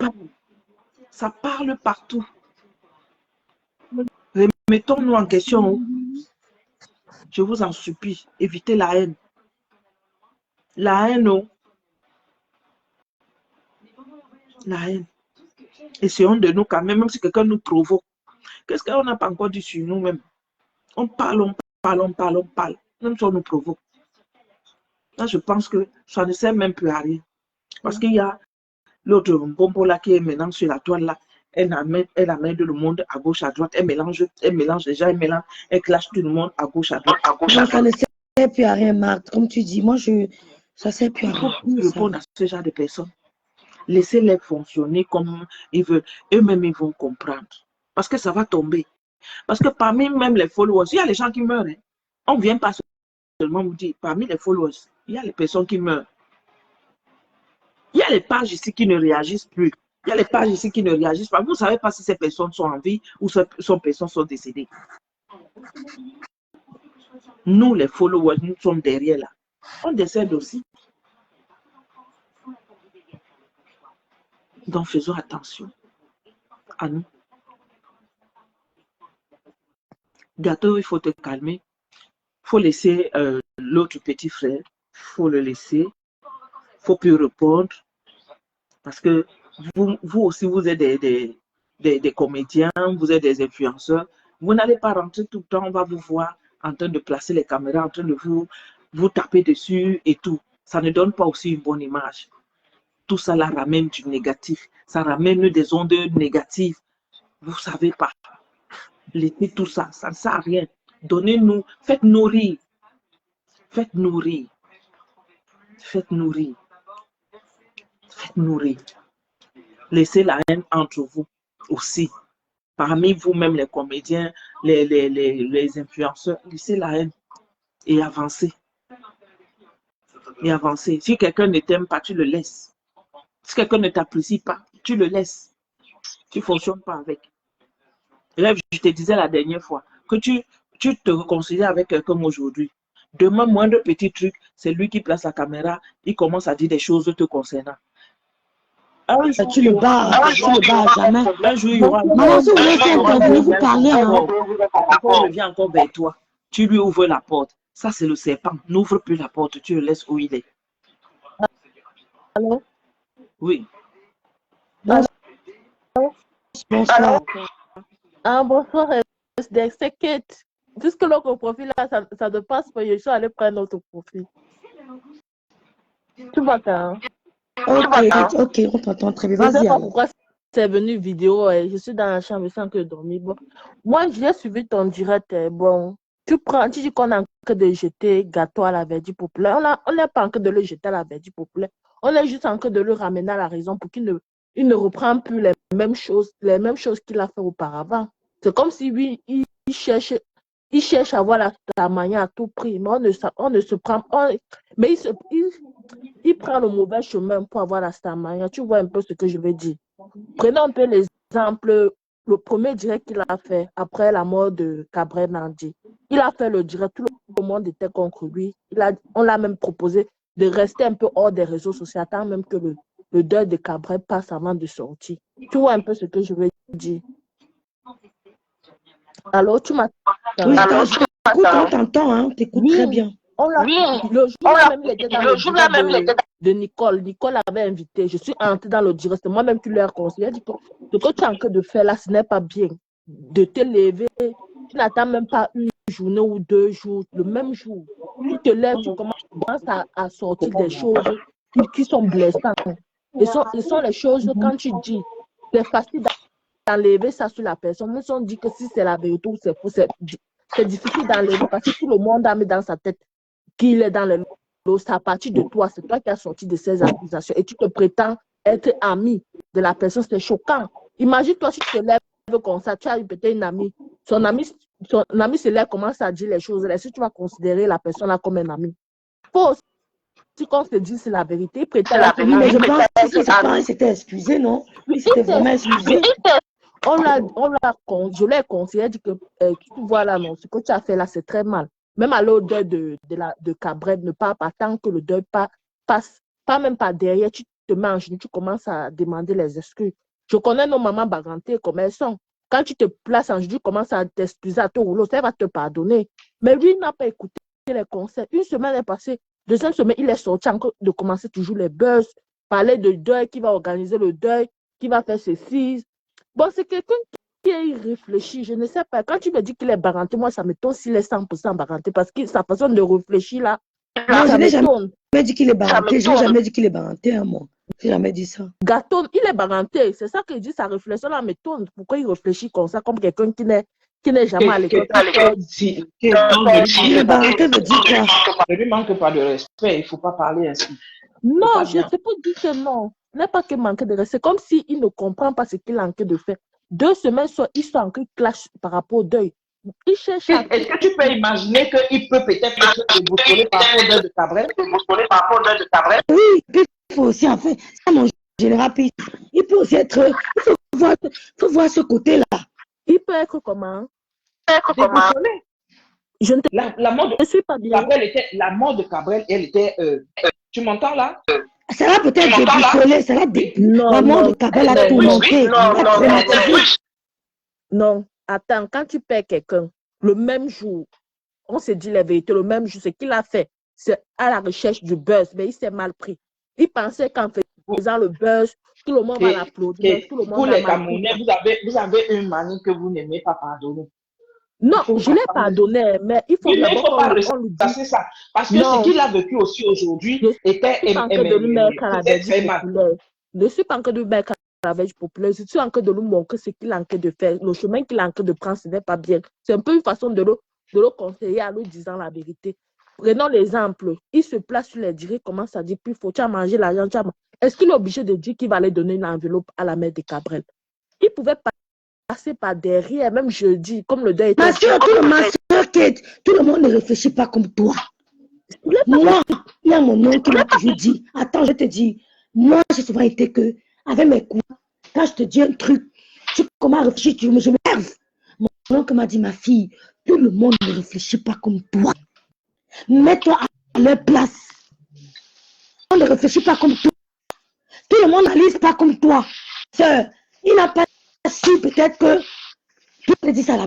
ça parle partout. Remettons-nous en question. Je vous en supplie, évitez la haine. La haine, oh. La haine. Essayons de nous quand même si quelqu'un nous provoque. Qu'est-ce qu'on n'a pas encore dit sur nous-mêmes? On parle. Même si on nous provoque. Là, je pense que ça ne sert même plus à rien. Parce qu'il y a l'autre bombo là qui est maintenant sur la toile là. Elle amène le monde à gauche, à droite. Elle mélange les gens, elle clash tout le monde à gauche, à droite. Non, ça ne sert plus à rien, Marthe. Comme tu dis, moi, ça ne sert plus à rien. Répondre à ce genre de personnes. Laissez-les fonctionner comme ils veulent. Eux-mêmes, ils vont comprendre. Parce que ça va tomber. Parce que parmi même les followers, il y a les gens qui meurent. Hein. On ne vient pas seulement vous dire, parmi les followers, il y a les personnes qui meurent. Il y a les pages ici qui ne réagissent plus. Il y a les pages ici qui ne réagissent pas. Vous ne savez pas si ces personnes sont en vie ou ces personnes sont décédées. Nous, les followers, nous sommes derrière là. On décède aussi. Donc, faisons attention à nous. Gâteau, il faut te calmer. Il faut laisser l'autre petit frère. Il faut le laisser. Il ne faut plus répondre. Parce que vous aussi, vous êtes des comédiens, vous êtes des influenceurs. Vous n'allez pas rentrer tout le temps. On va vous voir en train de placer les caméras, en train de vous taper dessus et tout. Ça ne donne pas aussi une bonne image. Tout ça là ramène du négatif. Ça ramène des ondes négatives. Vous ne savez pas. Laissez tout ça. Ça ne sert à rien. Donnez-nous. Faites nourrir. Faites nourrir. Faites nourrir. Faites nourrir. Laissez la haine entre vous aussi. Parmi vous-même, les comédiens, les influenceurs, laissez la haine et avancez. Et avancez. Si quelqu'un ne t'aime pas, tu le laisses. Si quelqu'un ne t'apprécie pas, tu le laisses. Tu ne fonctionnes pas avec. Là, je te disais la dernière fois que tu te réconcilies avec quelqu'un aujourd'hui. Demain, moindre petit truc, c'est lui qui place la caméra, il commence à dire des choses te concernant. Tu le bats jamais. Un jour, il y aura... Maman, si vous laissez intervenir, vous parlez. On revient encore vers toi. Tu lui ouvres la porte. Ça, c'est le serpent. N'ouvre plus la porte, tu le laisses où il est. Allô? Oui. Bonsoir. Ah, bonsoir, c'est Kate. Puisque l'autre profil là, ça ne passe pas, je suis allée prendre l'autre profil. Tu m'entends? Ok, on t'entend très bien. Je ne sais Vas-y. pas pourquoi c'est venu vidéo. Je suis dans la chambre sans que dormir. Bon. Moi, j'ai suivi ton direct. Bon, tu dis qu'on a en train de jeter gâteau à la verdure populaire. On n'est pas en train de le jeter à la verdure populaire. On est juste en train de le ramener à la raison pour qu'il ne reprend plus les mêmes choses qu'il a fait auparavant. C'est comme si lui, il cherche à avoir la manière à tout prix, mais on ne se prend... mais il prend le mauvais chemin pour avoir la Starmania. Tu vois un peu ce que je veux dire. Prenons un peu l'exemple, le premier direct qu'il a fait après la mort de Cabrel Nandi. Il a fait le direct, tout le monde était contre lui. On l'a même proposé de rester un peu hors des réseaux sociaux, attendre même que le deuil de Cabrel passe avant de sortir. Tu vois un peu ce que je veux dire. Alors, tu m'attends. Oui, on t'entend, hein, t'écoutes très bien. Le jour-là même, il était dans le direct de Nicole. Nicole avait invité. Je suis entrée dans le direct. C'est moi-même qui lui ai conseillé. Elle dit que ce que tu es en train de faire là, ce n'est pas bien. De te lever, tu n'attends même pas une journée ou 2 jours, le même jour. Tu te lèves, tu commences à sortir des choses qui sont blessantes. Et sont les choses, quand tu dis, c'est facile d'enlever ça sur la personne. Même si on dit que si c'est la vérité ou c'est faux, c'est difficile d'enlever parce que tout le monde a mis dans sa tête qu'il est dans le lot. C'est à partir de toi, c'est toi qui as sorti de ces accusations et tu te prétends être ami de la personne. C'est choquant. Imagine-toi si tu te lèves comme ça, tu as peut-être une amie, son ami se lève, commence à dire les choses. Est-ce que tu vas considérer la personne là comme un ami? Faut aussi qu'on se dise c'est la vérité. Prétend la vérité. Mais je pense que c'était excusé, non? Oui, c'était vraiment excusé. Je l'ai conseillé, dit que tu vois là, non, ce que tu as fait là, c'est très mal. Même à l'odeur de Cabrel, ne parle pas tant que le deuil passe, pas même pas derrière, tu te mets en genoux, tu commences à demander les excuses. Je connais nos mamans bagantées comme elles sont. Quand tu te places en genoux, tu commences à t'excuser à ton rouleau, ça va te pardonner. Mais lui, il n'a pas écouté les conseils. Une semaine est passée, 2e semaine, il est sorti encore de commencer toujours les buzz, parler de deuil, qui va organiser le deuil, qui va faire ceci. Bon, c'est quelqu'un qui est réfléchi, je ne sais pas. Quand tu me dis qu'il est baranté, moi, ça m'étonne s'il est 100% baranté parce que sa façon de réfléchir là, non, je n'ai jamais dit qu'il est baranté. Je n'ai jamais dit qu'il est baranté, hein, moi. Je n'ai jamais dit ça. Gâteau, il est baranté. C'est ça que dit, sa réflexion là m'étonne. Pourquoi il réfléchit comme ça, comme quelqu'un qui n'est jamais à l'école? Il est baranté veut dire quoi? Ne lui manque pas de respect, il ne faut pas parler ainsi. Non, je ne sais pas dire que non. Ce n'est pas que manquer de respect. C'est comme s'il ne comprend pas ce qu'il a en train de faire. 2 semaines, ils sont en clash par rapport au deuil. Il cherche à... Est-ce que tu peux imaginer qu'il peut peut-être se bousculer par rapport au deuil de Cabrel? Oui, il faut aussi, en fait, ça mon général, il peut aussi être... Il faut voir ce côté-là. Il peut être comment? Je ne la mort de suis pas bien. La mort de Cabrel, elle était... tu m'entends là? Ça va peut-être déboussoler, ça va la mort de Cabrel a tout monté. Non, attends, quand tu perds quelqu'un, le même jour, on se dit la vérité, le même jour, ce qu'il a fait, c'est à la recherche du buzz, mais il s'est mal pris. Il pensait qu'en faisant le buzz, tout le monde va l'applaudir. Pour les Camerounais, vous avez une manie que vous n'aimez pas pardonner. Non, je l'ai pardonné, mais il faut d'abord qu'on lui dise ça. Parce que ce qu'il a vécu aussi aujourd'hui était... Je ne suis pas encore de mettre à la veille populaire. Je suis en train de lui montrer ce qu'il a en train de faire. Le chemin qu'il a en train de prendre, ce n'est pas bien. C'est un peu une façon de le conseiller en lui disant la vérité. Prenons l'exemple. Il se place sur les directs, commence à dire, puis faut tu manger l'argent. Est-ce qu'il est obligé de dire qu'il va aller donner une enveloppe à la mère de Cabrel? Il pouvait passer par derrière, même jeudi, comme le deuil était... Ma soeur, tout le monde ne réfléchit pas comme toi. Moi, il y a mon oncle qui m'a toujours dit, attends, je te dis, moi, j'ai souvent été que, avec mes coups, quand je te dis un truc, tu commences à réfléchir, je m'énerve. Mon oncle m'a dit, ma fille, tout le monde ne réfléchit pas comme toi. Mets-toi à leur place. On ne réfléchit pas comme toi. Tout le monde n'analyse pas comme toi. Sœur, il n'a pas su peut-être que tu te dis ça là.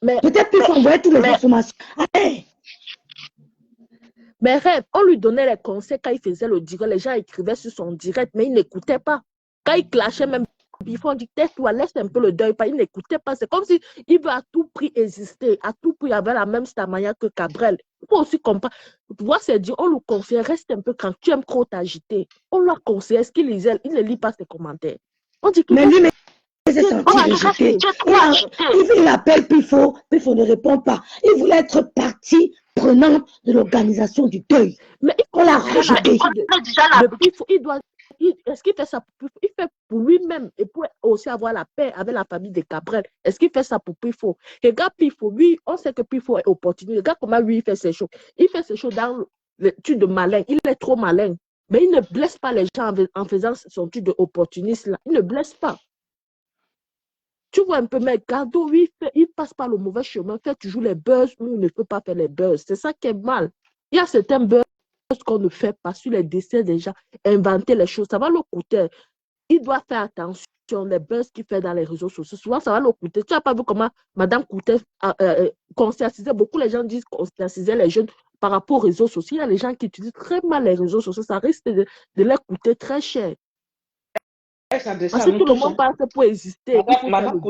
Mais peut-être qu'il faut envoyer toutes les informations. Allez. Mais rêve, on lui donnait les conseils quand il faisait le direct. Les gens écrivaient sur son direct, mais il n'écoutait pas. Quand il clashait même, il faut dire, tais-toi, laisse un peu le deuil. Il n'écoutait pas. C'est comme s'il veut à tout prix exister. À tout prix, il avait la même Starmania que Cabrel. Il faut aussi comprendre. Tu vois, c'est dit, on lui conseille, reste un peu quand tu aimes trop t'agiter. On lui conseille, est-ce qu'il lisait? Il ne lit pas ses commentaires. On dit que mais lui, il s'est senti rejeté. Il appelle, puis il ne répond pas. Il voulait être partie prenante de l'organisation du deuil. Mais il On l'a déjà rejeté. le pifo, est-ce qu'il fait ça pour pifo? Il fait pour lui-même et pour aussi avoir la paix avec la famille de Cabrel. Est-ce qu'il fait ça pour pifo? Regarde pifo, lui, on sait que pifo est opportuniste. Regarde comment lui, il fait ses choses. Il fait ses choses dans le truc de malin. Il est trop malin. Mais il ne blesse pas les gens en faisant son truc de opportuniste là. Il ne blesse pas. Tu vois un peu, mais Gado, lui, il passe par le mauvais chemin, fait toujours les buzz, nous, on ne peut pas faire les buzz. C'est ça qui est mal. Il y a certains buzz qu'on ne fait pas sur les décès des gens, inventer les choses, ça va le coûter. Il doit faire attention, les buzz qu'il fait dans les réseaux sociaux, souvent, ça va le coûter. Tu n'as pas vu comment Madame Coutet conscientisait, beaucoup les gens disent conscientiser les jeunes par rapport aux réseaux sociaux. Il y a les gens qui utilisent très mal les réseaux sociaux, ça risque de leur coûter très cher. Parce que tout le monde pense pour exister. Madame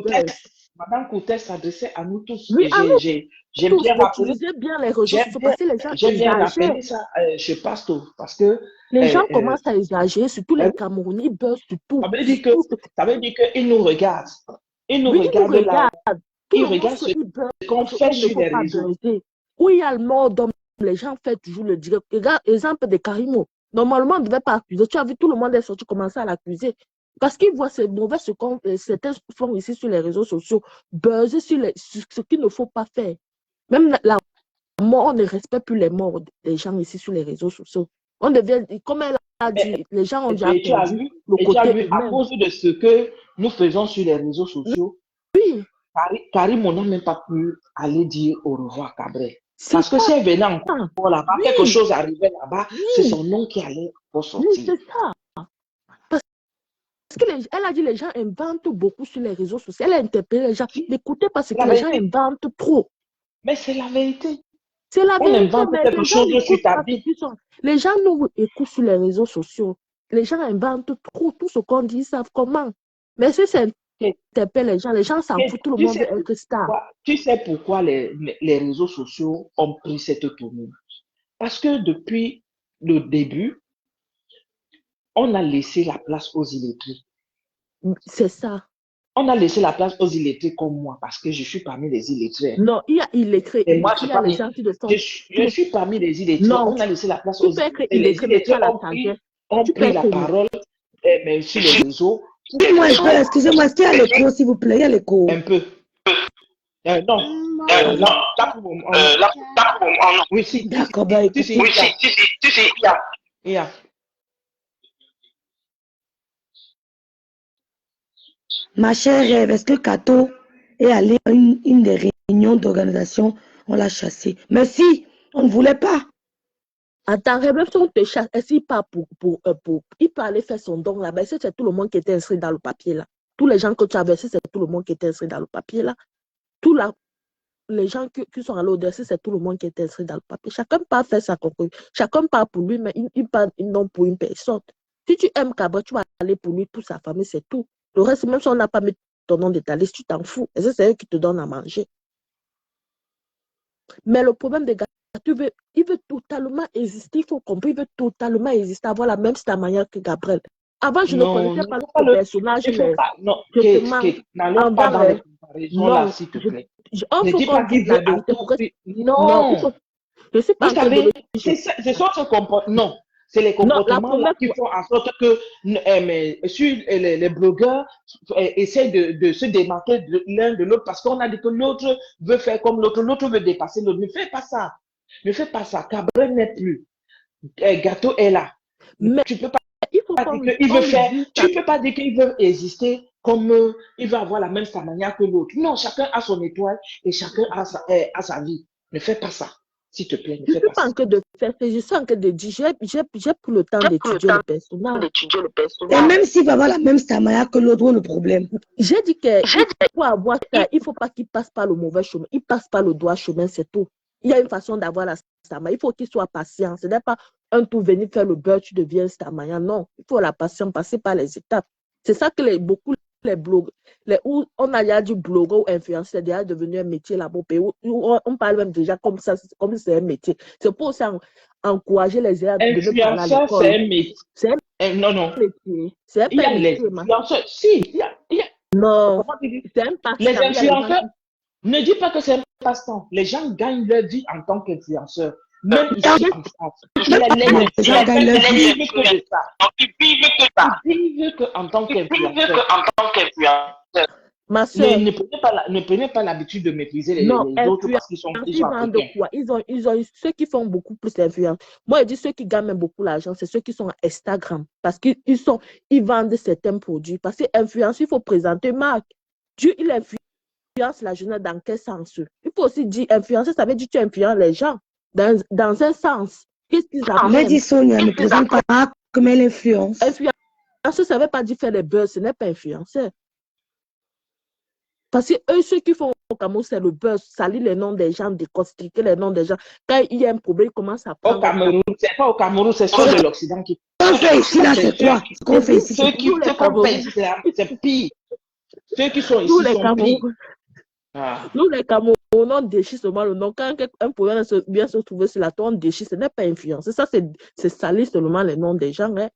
Coutet s'adressait à nous tous. Oui, à nous J'ai tous, bien rappelé. utiliser bien les réseaux sociaux parce que les gens J'ai bien rappelé exagèrent. ça chez Pasto. Parce que Les gens commencent à exagérer, surtout les Camerounais, ils buzzent sur tout. Ça veut dire qu'ils nous regardent. Ils nous Oui, ils nous regardent là. regardent. Ils regardent ce qu'on fait sur les réseaux. Où il y a le mort d'homme, les gens font toujours le direct. Regarde, exemple de Karimo. Normalement, on ne devait pas accuser. Tu as vu, tout le monde est sorti commencer à l'accuser. Parce qu'ils voient c'est mauvais ce qu'on certains font ici sur les réseaux sociaux, buzzer sur ce qu'il ne faut pas faire. Même la mort, on ne respecte plus les morts des gens ici sur les réseaux sociaux. On devient, comme elle a dit, les gens ont déjà perdu le côté humain. À cause de ce que nous faisons sur les réseaux sociaux, oui. Karim, on n'a même pas pu aller dire au revoir Cabrel. Parce que si elle venait encore là-bas, quelque chose arrivait là-bas, c'est son nom qui allait ressortir. Oui, c'est ça. Parce qu'elle a dit les gens inventent beaucoup sur les réseaux sociaux. Elle a interpellé les gens. N'écoutez pas ce que les gens inventent trop. Mais c'est la vérité. C'est la vérité. On invente quelque chose sur ta vie. Les gens nous écoutent sur les réseaux sociaux. Les gens inventent trop. Tout ce qu'on dit, ils savent comment. Mais si ça interpelle les gens s'en foutent. Tout le monde veut être star. Tu sais pourquoi les réseaux sociaux ont pris cette tournure? Parce que depuis le début, on a laissé la place aux illettrés. C'est ça. On a laissé la place aux illettrés comme moi, parce que je suis parmi les illettrés. Non, il y a illettrés. Et moi, il y a les gens qui le sont. Je suis parmi les illettrés. Non, on a laissé la place aux illettrés. Les illettrés ont pris la parole, mais sur les réseaux. Excusez-moi, est-ce qu'il y a l'écho, s'il vous plaît? Il y a l'écho. Un peu. Non. Là pour moi. Oui, si. D'accord, bah écoutez. Si, il y a. Ma chère Ève, est-ce que Kato est allé à une des réunions d'organisation? On l'a chassé. Mais si, on ne voulait pas. Attends, même si on te chasse, est-ce qu'il part il peut aller faire son don là-bas? C'est tout le monde qui était inscrit dans le papier là. Tous les gens que tu as versés, c'est tout le monde qui était inscrit dans le papier là. Les gens qui sont à l'ODC, c'est tout le monde qui est inscrit dans le papier. Chacun part faire sa concours. Chacun part pour lui, mais il part non pour une personne. Si tu aimes Cabra, tu vas aller pour lui, pour sa famille, c'est tout. Le reste, même si on n'a pas mis ton nom de ta liste, tu t'en fous. Et c'est eux qui te donnent à manger. Mais le problème des gars, il veut totalement exister. Il faut comprendre, il veut totalement exister, avoir la même manière que Gabriel. Avant, je ne connaissais pas le personnage. N'allons pas dans les comparaisons là, s'il te plaît. Ne dis pas qu'il veut à tout prix. Non. Je suis pas. Vous savez, ce sont ce comportement. Non. C'est les comportements qui font en sorte que sur les blogueurs essayent de se démarquer l'un de l'autre parce qu'on a dit que l'autre veut faire comme l'autre veut dépasser l'autre. Ne fais pas ça. Ne fais pas ça. Cabrel n'est plus. Gâteau est là. Mais tu peux pas dire qu'il veut faire. Tu peux pas dire qu'il veut exister comme il veut avoir la même manière que l'autre. Non, chacun a son étoile et chacun a sa vie. Ne fais pas ça. S'il te plaît, je ne suis pas en train de faire, je suis en train de dire, j'ai pris le temps d'étudier le personnage. Et même s'il va avoir la même stamaya que l'autre, où est le problème? J'ai dit que pour avoir ça, il ne faut pas qu'il passe par le mauvais chemin. Il passe par le droit chemin, c'est tout. Il y a une façon d'avoir la stamaya. Il faut qu'il soit patient. Ce n'est pas un tout venir faire le beurre, tu deviens stamaya. Non, il faut la patience, passer par les étapes. C'est ça que beaucoup les blogs, où on a déjà du blogueur ou influenceur, c'est déjà devenu un métier là-bas au pays, où on parle même déjà comme ça, comme c'est un métier. C'est pour ça encourager les élèves de ne parler à l'école. C'est un métier. Non. C'est un métier. Si, il y a. Non, c'est un passe-temps. Les influenceurs, ne dis pas que c'est un passe-temps. Les gens gagnent leur vie en tant qu'influenceurs. même ici en France, il y a Les gens gagnent leur vie. ils vivent que de ça. Ils vivent qu'en tant qu'influenceur. Ma Ne, soeur, ne prenez pas l'habitude de mépriser non, les autres parce qu'ils sont ils vendent africains. quoi? Ils ont ceux qui font beaucoup plus d'influence. Moi, je dis ceux qui gagnent beaucoup l'argent, c'est ceux qui sont à Instagram. Parce ils vendent certains produits. Parce que influence, il faut présenter marque. Dieu, il influence la jeunesse dans quel sens? Il faut aussi dire influencer, ça veut dire que tu influences les gens. Dans un sens. Qu'est-ce qu'ils Mais appellent? dit Sonia ne présente pas marque comme elle influence. Influencer, ça ne veut pas dire faire des buzz, ce n'est pas influencer. Parce que eux, ceux qui font au Cameroun, c'est le buzz, salir les noms des gens, décortiquer les noms des gens. Quand il y a un problème, ils commencent à prendre. Au Cameroun, c'est pas au Cameroun, c'est ceux de l'Occident qui. Ce qu'on fait ici, là, c'est quoi? Ce qu'on fait ici, Ceux qui qu'on fait ici, c'est pire. Ceux qui sont ici sont pires. Nous, les Camerounais, on déchire seulement le nom. Quand un problème vient se trouver sur la toile, on déchire. Ce n'est pas influence. Ça, c'est salir seulement les noms des gens. Hein.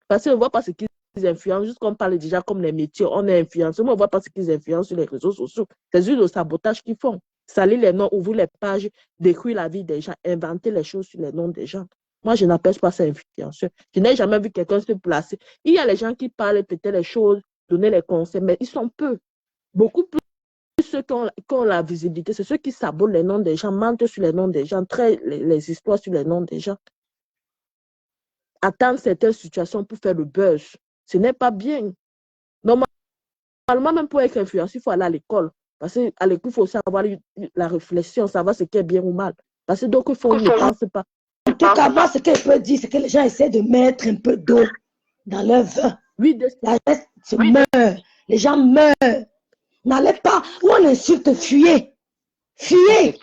Parce qu'on ne voit pas ce qu'ils influencent. Juste qu'on parle déjà comme les métiers, on est influencé. Mais on ne voit pas ce qu'ils influencent sur les réseaux sociaux. C'est juste le sabotage qu'ils font. Salir les noms, ouvrir les pages, détruire la vie des gens, inventer les choses sur les noms des gens. Moi, je n'appelle pas ça influenceur. Je n'ai jamais vu quelqu'un se placer. Il y a les gens qui parlent peut-être les choses, donner les conseils, mais ils sont peu. Beaucoup plus. Ceux qui ont la visibilité, c'est ceux qui sabotent les noms des gens, mentent sur les noms des gens, traitent les histoires sur les noms des gens. Attendre certaines situations pour faire le buzz, ce n'est pas bien. Normalement, même pour être influenceur, il faut aller à l'école. Parce qu'à l'école, il faut aussi avoir la réflexion, savoir ce qui est bien ou mal. Parce que donc, il faut ne pense pas. En tout cas, moi, ce qu'elle peut dire, c'est que les gens essaient de mettre un peu d'eau dans leur vin. Oui, la jeunesse se meurt. Les gens meurent. N'allez pas où on insulte, fuyez. Fuyez.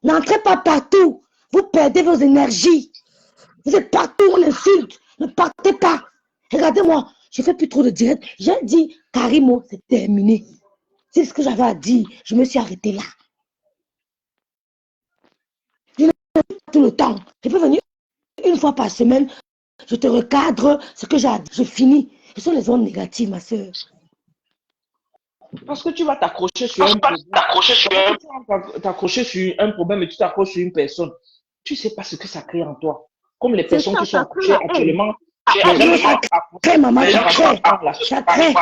N'entrez pas partout. Vous perdez vos énergies. Vous êtes partout, on insulte. Ne partez pas. Regardez-moi, je ne fais plus trop de direct. J'ai dit, Karimo, c'est terminé. C'est ce que j'avais à dire. Je me suis arrêtée là. Je ne fais pas tout le temps. Je peux venir une fois par semaine. Je te recadre ce que j'ai à dire. Je finis. Ce sont les ondes négatives, ma soeur. Parce que tu vas t'accrocher sur un problème. T'accrocher sur un problème et tu t'accroches sur une personne. Tu ne sais pas ce que ça crée en toi. Comme les personnes qui sont accrochées actuellement. Ça crée.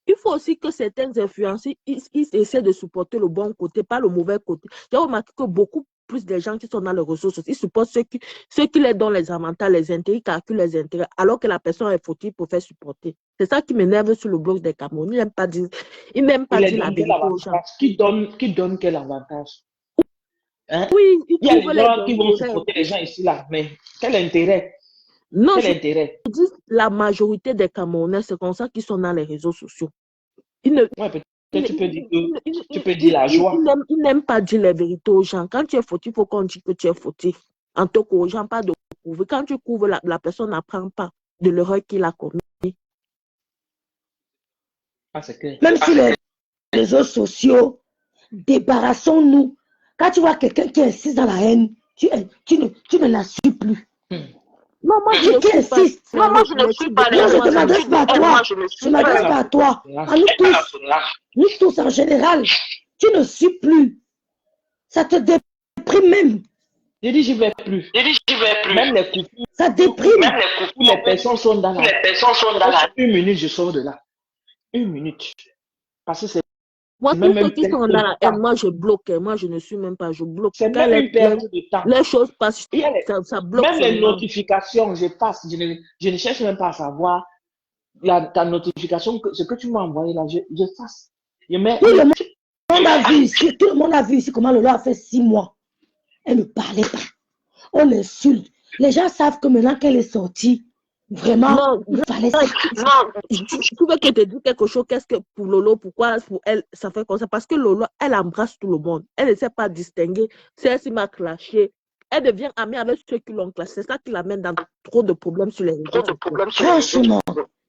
Il faut aussi que certains influenceurs, ils essaient de supporter le bon côté, pas le mauvais côté. J'ai remarqué que beaucoup plus des gens qui sont dans les ressources sociales, ils supportent ceux qui leur donnent les avantages, les intérêts, ils calculent les intérêts, alors que la personne est fautive pour faire supporter. C'est ça qui m'énerve sur le blog des Camerounais. Ils n'aiment pas dire la vérité aux gens. Qui donne quel avantage? Hein? Oui, il y a les gens qui vont supporter les gens ici, là, mais quel intérêt? Non, quel intérêt? Je dis la majorité des Camerounais, c'est comme ça qu'ils sont dans les réseaux sociaux. Tu peux dire la joie. Ils n'aiment pas dire la vérité aux gens. Quand tu es fautif, il faut qu'on dise que tu es fautif. En tant qu'aux gens, pas de couvrir. Quand tu couvres, la personne n'apprend pas de l'erreur qu'il a commis. Même sur les réseaux sociaux, débarrassons-nous. Quand tu vois quelqu'un qui insiste dans la haine, tu ne la suis plus. Non, moi, je ne suis pas. Non, je ne m'adresse pas à toi. Je ne m'adresse pas à toi. À nous tous. Nous tous en général. Tu ne suis plus. Ça te déprime même. Je dis, j'y vais plus. Même les couples. Ça déprime. Même les couples, les personnes sont dans la. Une minute, je sors de là. Une minute. Parce que c'est. Moi, tous ceux qui sont dans la haine, moi, je bloque. Moi, je ne suis même pas. Je bloque. C'est même une perte de temps. Les choses passent. Ça bloque. Même les notifications, je passe. Je ne cherche même pas à savoir ta notification, ce que tu m'as envoyé là, je fasse. Tout le monde a vu ici. Tout le monde a vu ici comment Lolo a fait 6 mois. Elle ne parlait pas. On l'insulte. Les gens savent que maintenant qu'elle est sortie, vraiment, il fallait ça. Je pouvais que te dire quelque chose. Qu'est-ce que pour Lolo, pourquoi pour elle, ça fait comme ça? Parce que Lolo, elle embrasse tout le monde. Elle ne sait pas distinguer. Si elle s'y m'a clashé, elle devient amie avec ceux qui l'ont clashé. C'est ça qui l'amène dans trop de problèmes sur les réseaux. Franchement,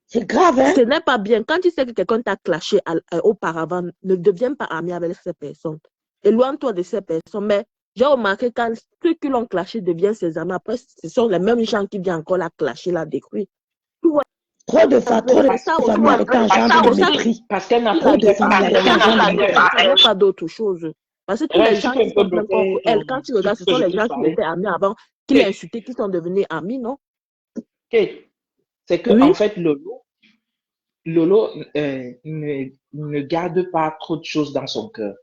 c'est grave, hein? Ce n'est pas bien. Quand tu sais que quelqu'un t'a clashé auparavant, ne deviens pas ami avec ces personnes. Éloigne-toi de ces personnes. Mais j'ai remarqué quand ceux qui l'ont clashé deviennent ses amis, après, ce sont les mêmes gens qui viennent encore la clasher, la détruire. Trop de familles avec un genre de mépris. Parce qu'elle n'a pas d'autre chose. Parce que tous les gens qui sont plein contre elle, quand tu regardes, ce sont les gens qui étaient amis avant, qui l'ont insulté, qui sont devenus amis, non? C'est que, en fait, Lolo ne garde pas trop de choses dans son cœur.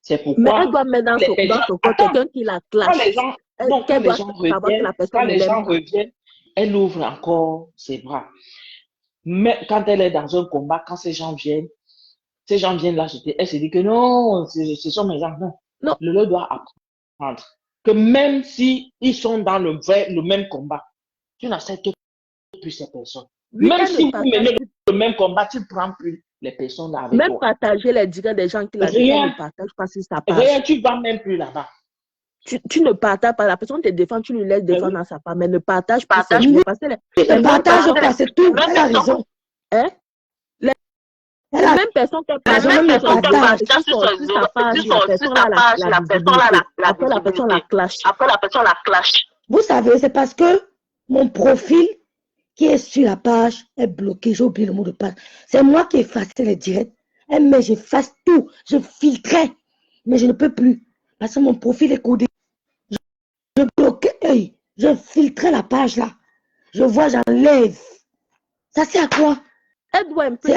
C'est pourquoi. Mais elle doit mettre dans son cœur quelqu'un qui la clash. Quand les gens reviennent, elle ouvre encore ses bras. Mais quand elle est dans un combat, quand ces gens viennent l'acheter, elle se dit que non, ce sont mes gens. Non. Lolo doit apprendre que même si ils sont dans le même combat, tu n'acceptes plus ces personnes. Oui, même si vous menez le même combat, tu ne prends plus les personnes là avec même toi. Même partager les directs des gens qui la défendent, ne partage pas sur sa page. Rien, tu ne vas même plus là-bas. Tu ne partages pas, la personne te défend, tu lui laisses défendre dans sa part, mais ne partage pas. Ne partage pas, c'est tout. Elle a raison. Hein? Les mêmes personnes qui partagent sur sa page, après la personne la clash. Vous savez, c'est parce que mon profil qui est sur la page est bloqué. J'ai oublié le mot de passe. C'est moi qui efface les directs. Mais j'efface tout. Je filtrais. Mais je ne peux plus. Parce que mon profil est codé. Je bloquais. Je filtrais la page là. Je vois, j'enlève. Ça c'est à quoi? Elle doit un peu.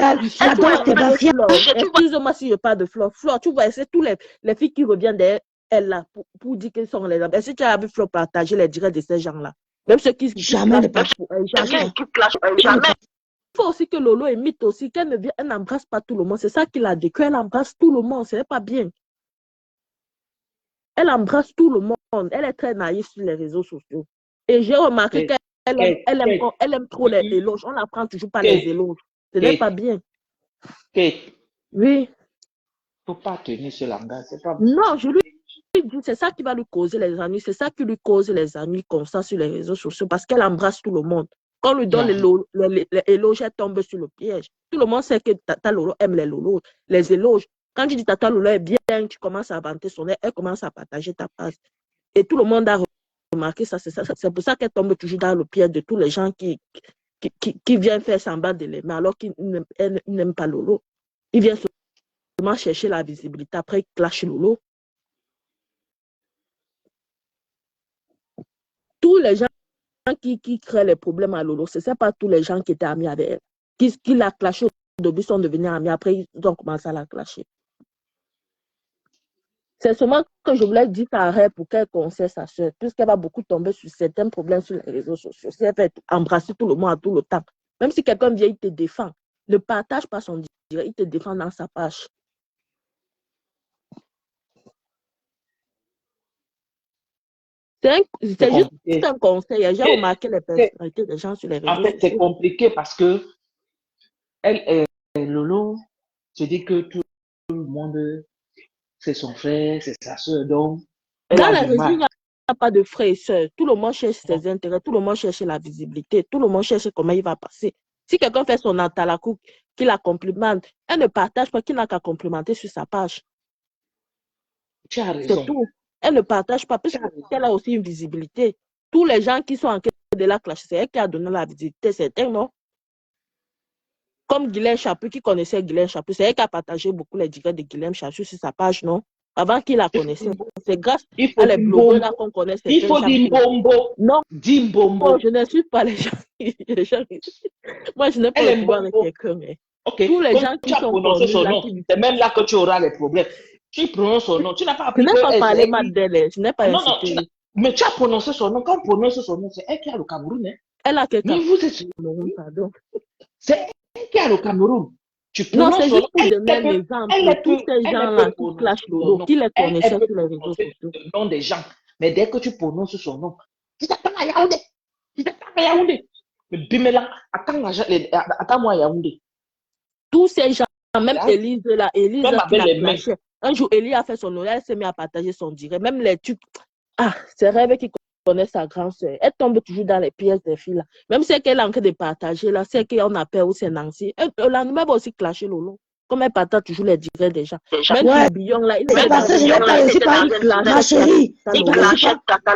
Excuse-moi si je parle de Flore. Flore, tu vois, c'est tous les filles qui reviennent derrière elle là pour dire qu'elles sont les hommes. Est-ce que tu as vu Flore partager les directs de ces gens-là? Même ceux qui jamais. Jamais. Il faut aussi que Lolo imite aussi, qu'elle n'embrasse pas tout le monde. C'est ça qui l'a dit, qu'elle embrasse tout le monde. Ce n'est pas bien. Elle embrasse tout le monde. Elle est très naïve sur les réseaux sociaux. Et j'ai remarqué qu'elle aime trop les éloges. On n'apprend toujours pas les éloges. Ce n'est pas bien. Kate. Oui. Il ne faut pas tenir ce langage. Non, je lui dis, c'est ça qui va lui causer les ennuis. C'est ça qui lui cause les ennuis comme ça sur les réseaux sociaux parce qu'elle embrasse tout le monde. Quand on lui donne les éloges, elle tombe sur le piège. Tout le monde sait que Tata Lolo aime les éloges. Quand tu dis Tata Lolo est bien, tu commences à vanter son air, elle commence à partager ta page. Et tout le monde a remarqué ça. C'est pour ça qu'elle tombe toujours dans le piège de tous les gens qui viennent faire semblant de l'aimer alors qu'ils n'aiment pas Lolo. Ils viennent seulement chercher la visibilité. Après, ils clashent Lolo. Tous les gens qui créent les problèmes à Lolo, ce n'est pas tous les gens qui étaient amis avec elle. Qui la clashé au début sont devenus amis, après ils ont commencé à la clasher. C'est seulement que je voulais dire à elle pour qu'elle conseille sa soeur, puisqu'elle va beaucoup tomber sur certains problèmes sur les réseaux sociaux. Si elle fait embrasser tout le monde à tout le temps, même si quelqu'un vient, il te défend. Ne partage pas son direct, il te défend dans sa page. C'est juste un conseil. J'ai remarqué les personnalités des gens sur les réseaux sociaux. En fait, c'est compliqué parce que Lolo se dit que tout le monde, c'est son frère, c'est sa soeur. Donc, dans les réseaux, il n'y a pas de frère et soeur. Tout le monde cherche ses intérêts, tout le monde cherche la visibilité, tout le monde cherche comment il va passer. Si quelqu'un fait son antalakou, qui la complimente, elle ne partage pas, qui n'a qu'à complimenter sur sa page. Tu as raison. C'est tout. Elle ne partage pas, parce qu'elle a aussi une visibilité. Tous les gens qui sont en quête de la clash, c'est elle qui a donné la visibilité, c'est elle, non? Comme Guilhem Chaput, qui connaissait Guilhem Chaput, c'est elle qui a partagé beaucoup les directs de Guilhem Chaput sur sa page, non? Avant qu'il la connaissait. C'est grâce à les blogueurs là qu'on connaît. Il faut dire Mbombo. Non. Dis Mbombo. Non, je n'insulte pas les gens. Moi, je n'ai pas le pouvoir avec quelqu'un. Okay. Tous les gens qui sont prononcés son nom, c'est même là que tu auras les problèmes. Tu prononces son nom. Tu n'as pas appris. Je n'ai pas parlé mal d'elle. Je n'ai pas insulté. Mais tu as prononcé son nom. Quand on prononce son nom, c'est elle qui a le Cameroun. Hein? Elle a quelqu'un. Mais vous êtes Cameroun, pardon. C'est elle qui a le Cameroun. Non, c'est juste pour donner un exemple. Tous ces gens-là qui clashent Lolo, qui les connaissaient sur les réseaux sociaux. Le nom des gens. Mais dès que tu prononces son nom, tu t'attends à Yaoundé. Tu t'attends à Yaoundé. Mais Bimela, attends-moi à Yaoundé. Tous ces gens, même Élise là, Élise qui l'a clashé. Un jour, Élie a fait son nom, elle s'est mise à partager son direct. Même les trucs. Ah, c'est Rêve qui connaît sa grande soeur. Elle tombe toujours dans les pièges des filles là. Même celle qu'elle est en train de partager là, celle qu'on appelle aussi Nancy. Le lendemain va aussi clasher Lolo. Comme elle partage toujours les directs des gens. Même Billon là, il c'est parce que je n'ai pas réussi pas.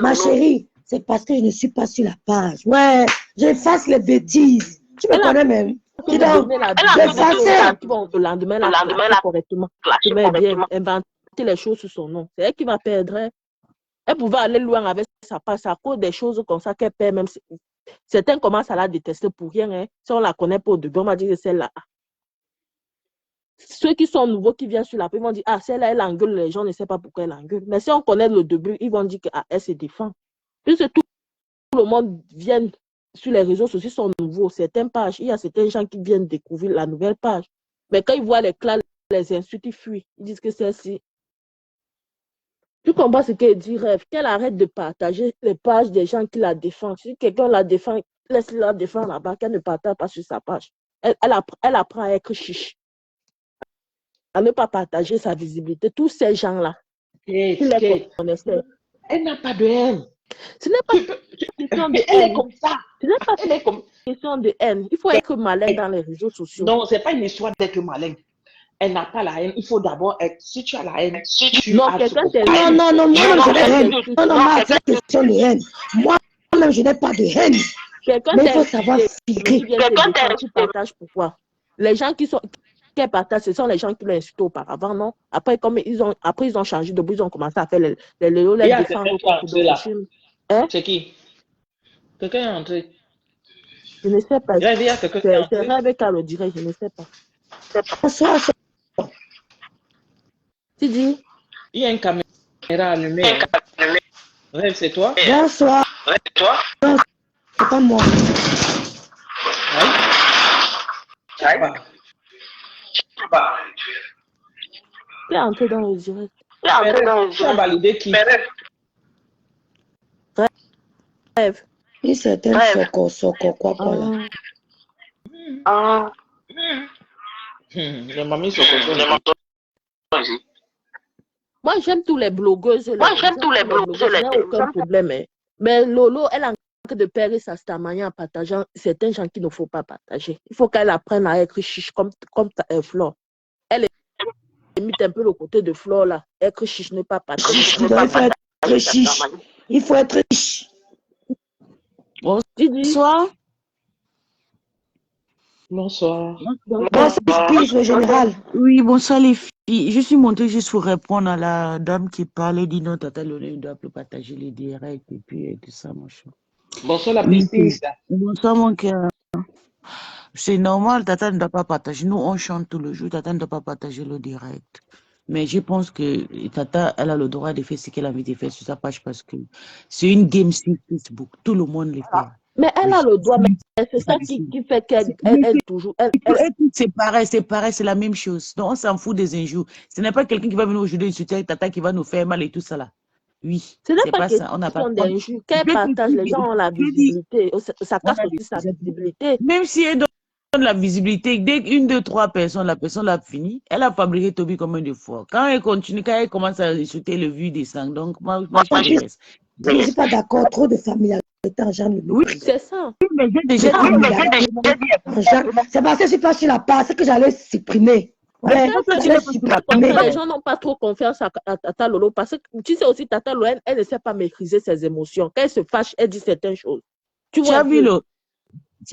Ma chérie, c'est parce que je ne suis pas sur la page. Ouais, j'efface les bêtises. Tu me connais même. Dis donc, le lendemain là, correctement. Tu mets bien inventé les choses sur son nom. C'est elle qui va perdre. Elle pouvait aller loin avec sa page. C'est à cause des choses comme ça qu'elle perd. Même certains commencent à la détester pour rien. Hein. Si on la connaît pas au début, on va dire que celle-là. Ceux qui sont nouveaux, qui viennent sur la page, ils vont dire, ah, celle-là, elle engueule les gens, ne savent pas pourquoi elle engueule. Mais si on connaît le début, ils vont dire qu'elle se défend. Puisque tout le monde vient sur les réseaux sociaux, sont nouveaux. Certaines pages, il y a certains gens qui viennent découvrir la nouvelle page. Mais quand ils voient les clans, les insultes, ils fuient. Ils disent que celle-ci. Tu comprends ce qu'elle dit, Rêve? Qu'elle arrête de partager les pages des gens qui la défendent. Si quelqu'un la défend, laisse-la défendre là-bas, qu'elle ne partage pas sur sa page. Elle apprend à être chiche. À ne pas partager sa visibilité. Tous ces gens-là, qui les connaissaient. Elle n'a pas de haine. Ce n'est pas une question de Elle haine. est comme ça. Ce n'est pas Elle est comme... une question de haine. Il faut être malin dans les réseaux sociaux. Non, ce n'est pas une histoire d'être malin. Elle n'a pas la haine. Il faut d'abord être... Si tu as la haine, tu Non, as... quelqu'un Non, moi-même, je n'ai pas de haine. Non, c'est une question de haine. Moi-même, je n'ai pas de haine. Quelqu'un Mais il faut savoir filtrer. Quelqu'un qui partage pourquoi. Les gens qui partagent, ce sont les gens qui l'ont insulté auparavant, non? Après, ils ont changé de bout, ils ont commencé à faire les défendre contre le régime. C'est qui? Quelqu'un est entré. Je ne sais pas. C'est Rêve qu'à le dirait, je ne sais pas. Bonsoir. Tu dis? Il y a une caméra allumée. Rêve, c'est toi? Bonsoir. C'est toi? Non, c'est pas moi. Tu es entré dans le direct. Tu as validé qui? Rêve. Une certaine Soko, quoi là. Les mamies sont comme ça. Moi, j'aime tous les blogueuses. Je n'ai aucun problème. Hein. Mais Lolo, elle a de perdre sa stamania en partageant certains gens qu'il ne faut pas partager. Il faut qu'elle apprenne à être chiche comme Flore. Elle imite un peu le côté de Flore là. Être chiche, ne pas partager. Il faut être chiche. Il faut être riche. Bonsoir. Bonsoir. Bonsoir, le général. Oui, bonsoir les filles. Je suis montée juste pour répondre à la dame qui parlait, dit non, Tata Lolo ne doit plus partager les directs et puis tout ça, machin. Bonsoir la petite. Bonsoir mon cœur. C'est normal, Tata ne doit pas partager. Nous, on chante tout le jour, Tata ne doit pas partager le direct. Mais je pense que Tata, elle a le droit de faire ce qu'elle a envie de faire sur sa page parce que c'est une game sur Facebook. Tout le monde le fait. Mais elle a le droit, mais c'est ça qui fait qu'elle toujours... C'est pareil, c'est la même chose. Donc on s'en fout des injures. Ce n'est pas quelqu'un qui va venir aujourd'hui insulter Tata qui va nous faire mal et tout ça là. Oui, ce n'est pas ça. On n'a pas d'injures. Qu'elle partage, les gens ont la visibilité. Ça casse aussi sa visibilité. Même si elle donne la visibilité, dès qu'une, deux, trois personnes, la personne l'a fini, elle a fabriqué Toby combien de fois. Quand elle continue, quand elle commence à insulter, le vues descend. Donc moi je reste. Je ne suis pas d'accord, trop de familiarité en genre. Oui, c'est ça. Mais j'ai déjà c'est parce que je suis pas sur la page, c'est que j'allais supprimer. Ouais, les gens n'ont pas trop confiance à Tata Lolo parce que tu sais aussi, Tata Lolo, elle ne sait pas maîtriser ses émotions. Quand elle se fâche, elle dit certaines choses. Tu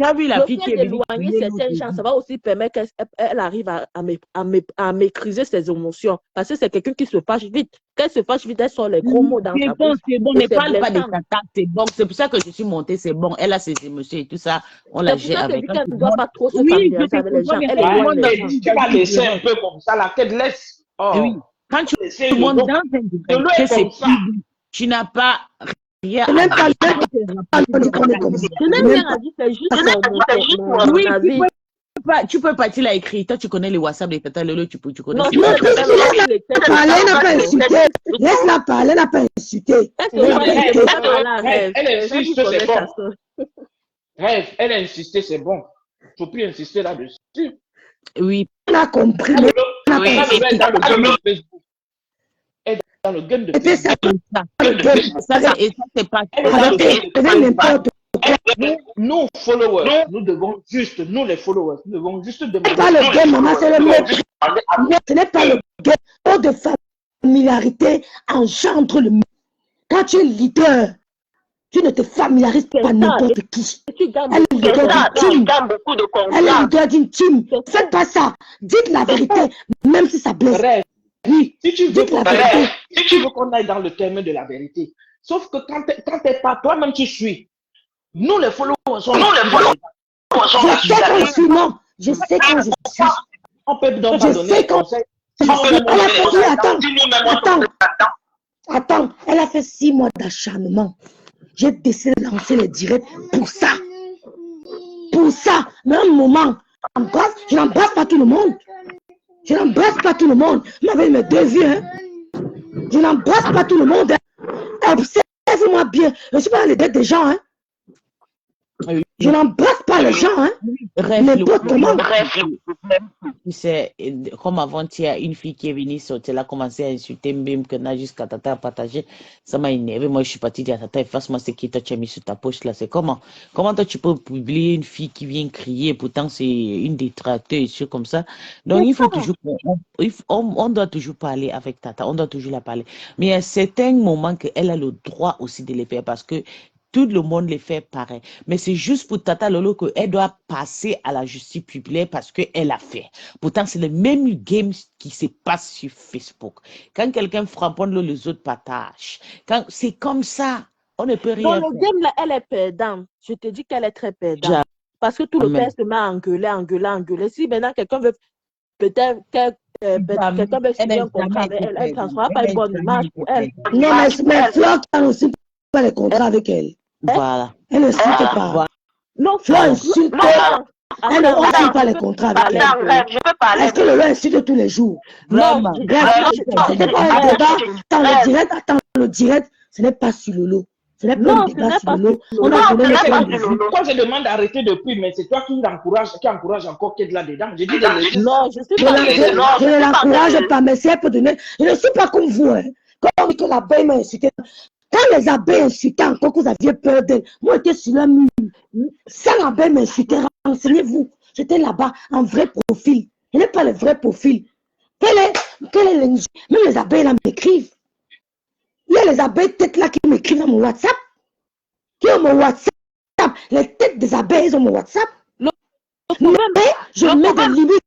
as vu la fille qui est éloigner certains gens, ça va aussi permettre qu'elle arrive à maîtriser ses émotions. Parce que c'est quelqu'un qui se fâche vite. Quand elle se fâche vite, elle sort les gros mots dans sa bouche. C'est bon, ne parle pas de Tata, c'est bon. C'est pour ça que je suis montée, c'est bon. Elle a ses émotions et tout ça, on la gère avec. C'est pour ça qu'elle ne doit pas trop se familiariser avec les gens. Elle éloigne les gens. Tu vas laisser un peu comme ça, la tête laisse. Oui. Quand tu montes dans un direct, tu n'as pas... Je n'aime pas Je n'aime rien à dire, c'est juste mon avis. Tu peux partir là écrire. Toi, tu connais les WhatsApp des Tata Lolo, tu connais. Non, elle n'a pas insulté. Laisse-la parler, elle n'a pas insulté. Elle insiste, c'est bon. Rêve, elle a insisté, c'est bon. Il ne faut plus insister là-dessus. Oui. Elle a compris. Dans le game de et ça, c'est pas nous, followers, nous devons juste, nous les followers, nous devons juste demander. Ce n'est pas le game, maman, c'est le mot. Ce n'est pas le game. Trop de familiarité engendre le mot. Quand tu es leader, tu ne te familiarises pas n'importe qui. Elle est leader d'une team. Elle est leader d'une team. Faites pas ça. Dites la vérité, même si ça blesse. Oui, Si tu veux dites la qu'on vérité. si tu veux qu'on aille dans le terme de la vérité. Sauf que quand t'es pas, toi-même tu suis. Nous, les followers, sont Je sais quand je suis, non. Je sais quand je suis. on peut donc Je pas donner sais des quand conseils. je suis. Elle a fait, attends. Elle a fait 6 mois d'acharnement. J'ai décidé de lancer les directs pour ça. Pour ça. Mais à un moment, je n'embrasse pas tout le monde. Je n'embrasse pas tout le monde. Vous m'avez mes 2 vues, hein. Je n'embrasse pas tout le monde. Observe-moi bien. Je ne suis pas dans les dettes des gens, hein. Je n'embrasse pas les gens, hein. N'importe comment. Tu sais, comme avant-hier, une fille qui est venue sortir, elle a commencé à insulter Mbim, que n'a jusqu'à Tata à partager. Ça m'a énervé. Moi, je suis partie dire à Tata, efface-moi ce qui t'a mis sur ta poche là. C'est comment toi tu peux publier une fille qui vient crier, pourtant c'est une détracteur et choses comme ça. Donc, il faut toujours, on doit toujours parler avec Tata, on doit toujours la parler. Mais il y a certains moments qu'elle a le droit aussi de les faire parce que tout le monde les fait pareil. Mais c'est juste pour Tata Lolo qu'elle doit passer à la justice publique parce qu'elle a fait. Pourtant, c'est le même game qui se passe sur Facebook. Quand quelqu'un frappe, les autres partagent. C'est comme ça. On ne peut rien Dans le game, là, elle est perdante. Je te dis qu'elle est très perdante. faire. Parce que tout le temps, se met à engueuler. Si maintenant quelqu'un veut, peut-être quelqu'un veut signer un contrat avec elle, elle ne transférera pas une bonne image pour elle. Non, mais Fleur ne signe pas les contrats avec elle. Voilà. Elle ne signe pas. Non, Fleur insulte. Elle ne signe pas les contrats avec elle. Est-ce que le loi insulte tous les jours? Non, C'était pas un débat dans le direct. Attends, le direct, ce n'est pas sur le lot. Ce n'est pas un débat sur le lot. On a donné le point de vue. Quand je demande d'arrêter depuis, mais c'est toi qui encourage encore qu'il y ait de là-dedans. Je dis non, je sais pas. Je ne l'encourage pas, mais si elle peut donner. Je ne suis pas comme vous. Hein. Quand on dit que l'abeille m'a insulté. Quand les abeilles insultaient encore que vous aviez peur d'elle, moi j'étais sur la mur. Sans l'abeille m'insulter, renseignez-vous. J'étais là-bas en vrai profil. Je n'ai pas le vrai profil. Quel est l'injure? Même les abeilles là m'écrivent. Il y a les abeilles têtes là qui m'écrivent dans mon WhatsApp. Qui ont mon WhatsApp. Les têtes des abeilles ont mon WhatsApp. Mais je mets des limites.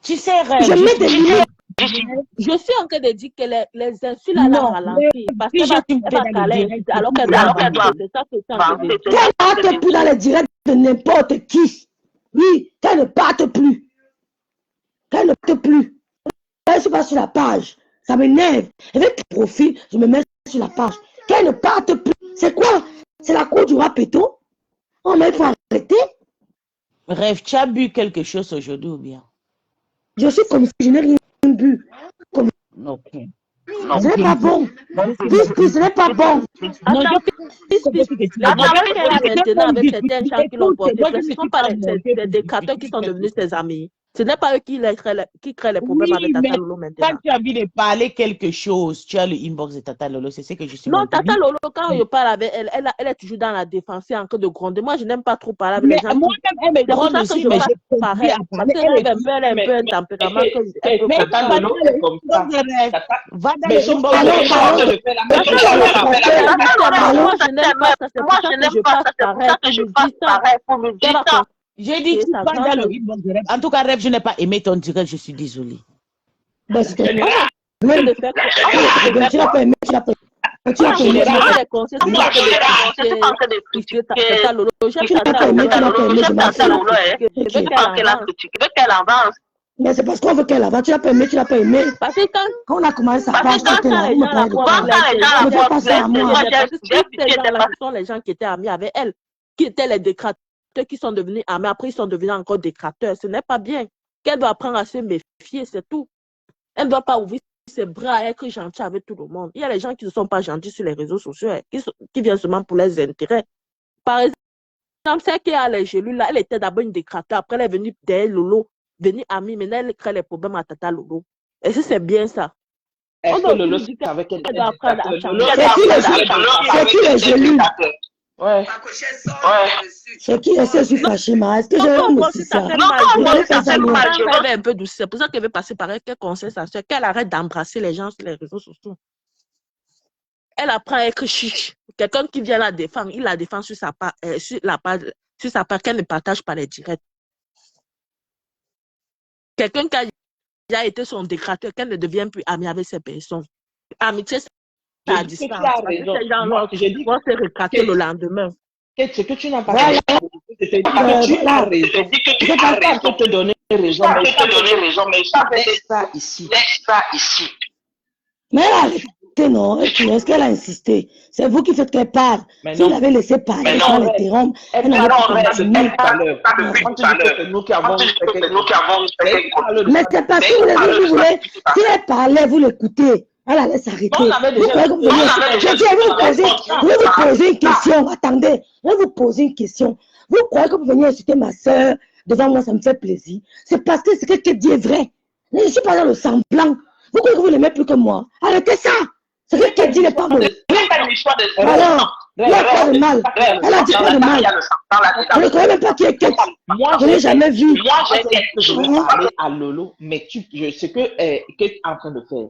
Tu sais, je mets des limites. Je suis en train de dire que les insultes à la ralenti. Parce qu'elle va caler alors qu'elle doit. C'est ça que c'est en train de dire. Qu'elle ne parte plus dans les directs de n'importe qui. Oui, qu'elle ne parte plus. Qu'elle ne parte plus. Elle ne se passe sur la page. Ça m'énerve. Avec le profil, je me mets sur la page. Qu'elle ne parte plus. C'est quoi? C'est la cour du roi Péto? Oh, mais il faut arrêter. Rêve, tu as bu quelque chose aujourd'hui ou bien? Je suis comme si je n'ai rien bu. Comme... Ok. Ce n'est pas bon. Ce n'est pas bon. Non, les problèmes qu'elle a maintenant avec certains gens qui l'ont porté, ce ne sont pas les décateurs qui sont devenus ses amis. Ce n'est pas eux qui créent les problèmes avec Tata Lolo maintenant. Quand tu as envie de parler quelque chose, tu as le inbox de Tata Lolo, c'est ce que je suis. Non, Tata Lolo, quand je parle avec elle, elle est toujours dans la défense, en train de gronder. Moi, je n'aime pas trop parler avec les gens. Moi-même, elle me gronde aussi, mais je pareil. Parce qu'elle a un peu un tempérament que mais Tata Lolo est comme ça. Va dans Mais son moi, je n'aime pas ça. C'est pour ça que je passe pareil pour me dire ça. J'ai dit que tu parles dans le inbox de Rêve. En tout cas, Rêve, je n'ai pas aimé ton direct, je suis désolée. Tu n'as pas aimé, tu n'as pas aimé. Tu n'as pas aimé. Mais c'est parce qu'on veut qu'elle avance. Tu n'as pas aimé, tu n'as pas aimé. Parce que quand on a commencé sa page, c'était là. Ne fais pas ça à moi. Ce sont les gens qui étaient amis avec elle, qui étaient les décrateurs, qui sont devenus amis. Après, ils sont devenus encore décrateurs. Ce n'est pas bien. Qu'elle doit apprendre à se méfier, c'est tout. Elle ne doit pas ouvrir ses bras et être gentille avec tout le monde. Il y a les gens qui ne sont pas gentils sur les réseaux sociaux, qui viennent seulement pour les intérêts. Par exemple, celle qui a les gelus là, elle était d'abord une décrateur. Après, elle est venue derrière Lolo, venue amie. Maintenant, elle crée les problèmes à Tata Lolo. Et si c'est bien ça. Est-ce que Lolo dit qu'avec elle doit apprendre à changer. C'est qui les gelus? Ouais. C'est qui? Est-ce que je suis fâchée, ma? Est-ce que j'ai un peu douce. C'est pour ça qu'elle veut passer par elle. Qu'elle conseille sa soeur, qu'elle arrête d'embrasser les gens sur les réseaux sociaux. Elle apprend à être chiche. Quelqu'un qui vient la défendre, il la défend sur sa part, qu'elle ne partage pas les directs. Quelqu'un qui a déjà été son décrateur, qu'elle ne devient plus amie avec ces personnes. Amitié, c'est Je à dis que tu distance. as Parce que raison. ces gens-là Moi, je dis vont se rétracter que le lendemain. ce que tu n'as pas Voilà, compris, je te dis que tu as raison. Je ne suis pas pour te donner raison, mais ça laisse ça ici. mais elle a arrêté, non? Et puis, est-ce qu'elle a insisté? C'est vous qui faites qu'elle parle. Mais S'il non, avait laissé parler sans l'interrompre, elle elle n'avait parle pas continué. depuis tout à l'heure. Quand tu dis que c'est nous qui avons fait quelque chose, elle parle de Mais ça. c'est parce que vous voulez, si elle parlait, vous l'écoutez, elle allait s'arrêter. On avait Vous déjà croyez que vous venez, je dis, je vais vous poser une question, attendez, je vais vous poser une question. Vous croyez que vous venez insulter ma soeur devant moi, ça me fait plaisir. C'est parce que ce qu'elle dit est vrai. Je ne suis pas dans le semblant. Vous croyez que vous l'aimez plus que moi? Arrêtez ça. Ce qu'elle dit n'est pas vrai. Alors, il y a quoi de mal? Elle a dit quoi de mal? Je ne connais même pas qui est Kate. Moi, Je ne l'ai jamais vu. je veux parler à Lolo, mais je sais que qu'elle est en train de faire.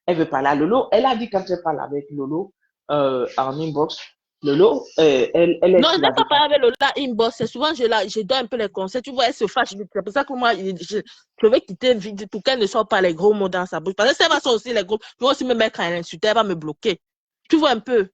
Elle veut parler à Lolo. Elle a dit quand elle parle avec Lolo en inbox, Lolo, elle est Non, je sur n'ai la pas parlé défense. avec Lola inbox. C'est souvent, je donne un peu les conseils. Tu vois, elle se fâche. C'est pour ça que moi, je vais quitter vite pour qu'elle ne sorte pas les gros mots dans sa bouche. Parce que si elle va sortir les gros, je vais aussi me mettre à l'insulter. Elle va me bloquer. Tu vois un peu.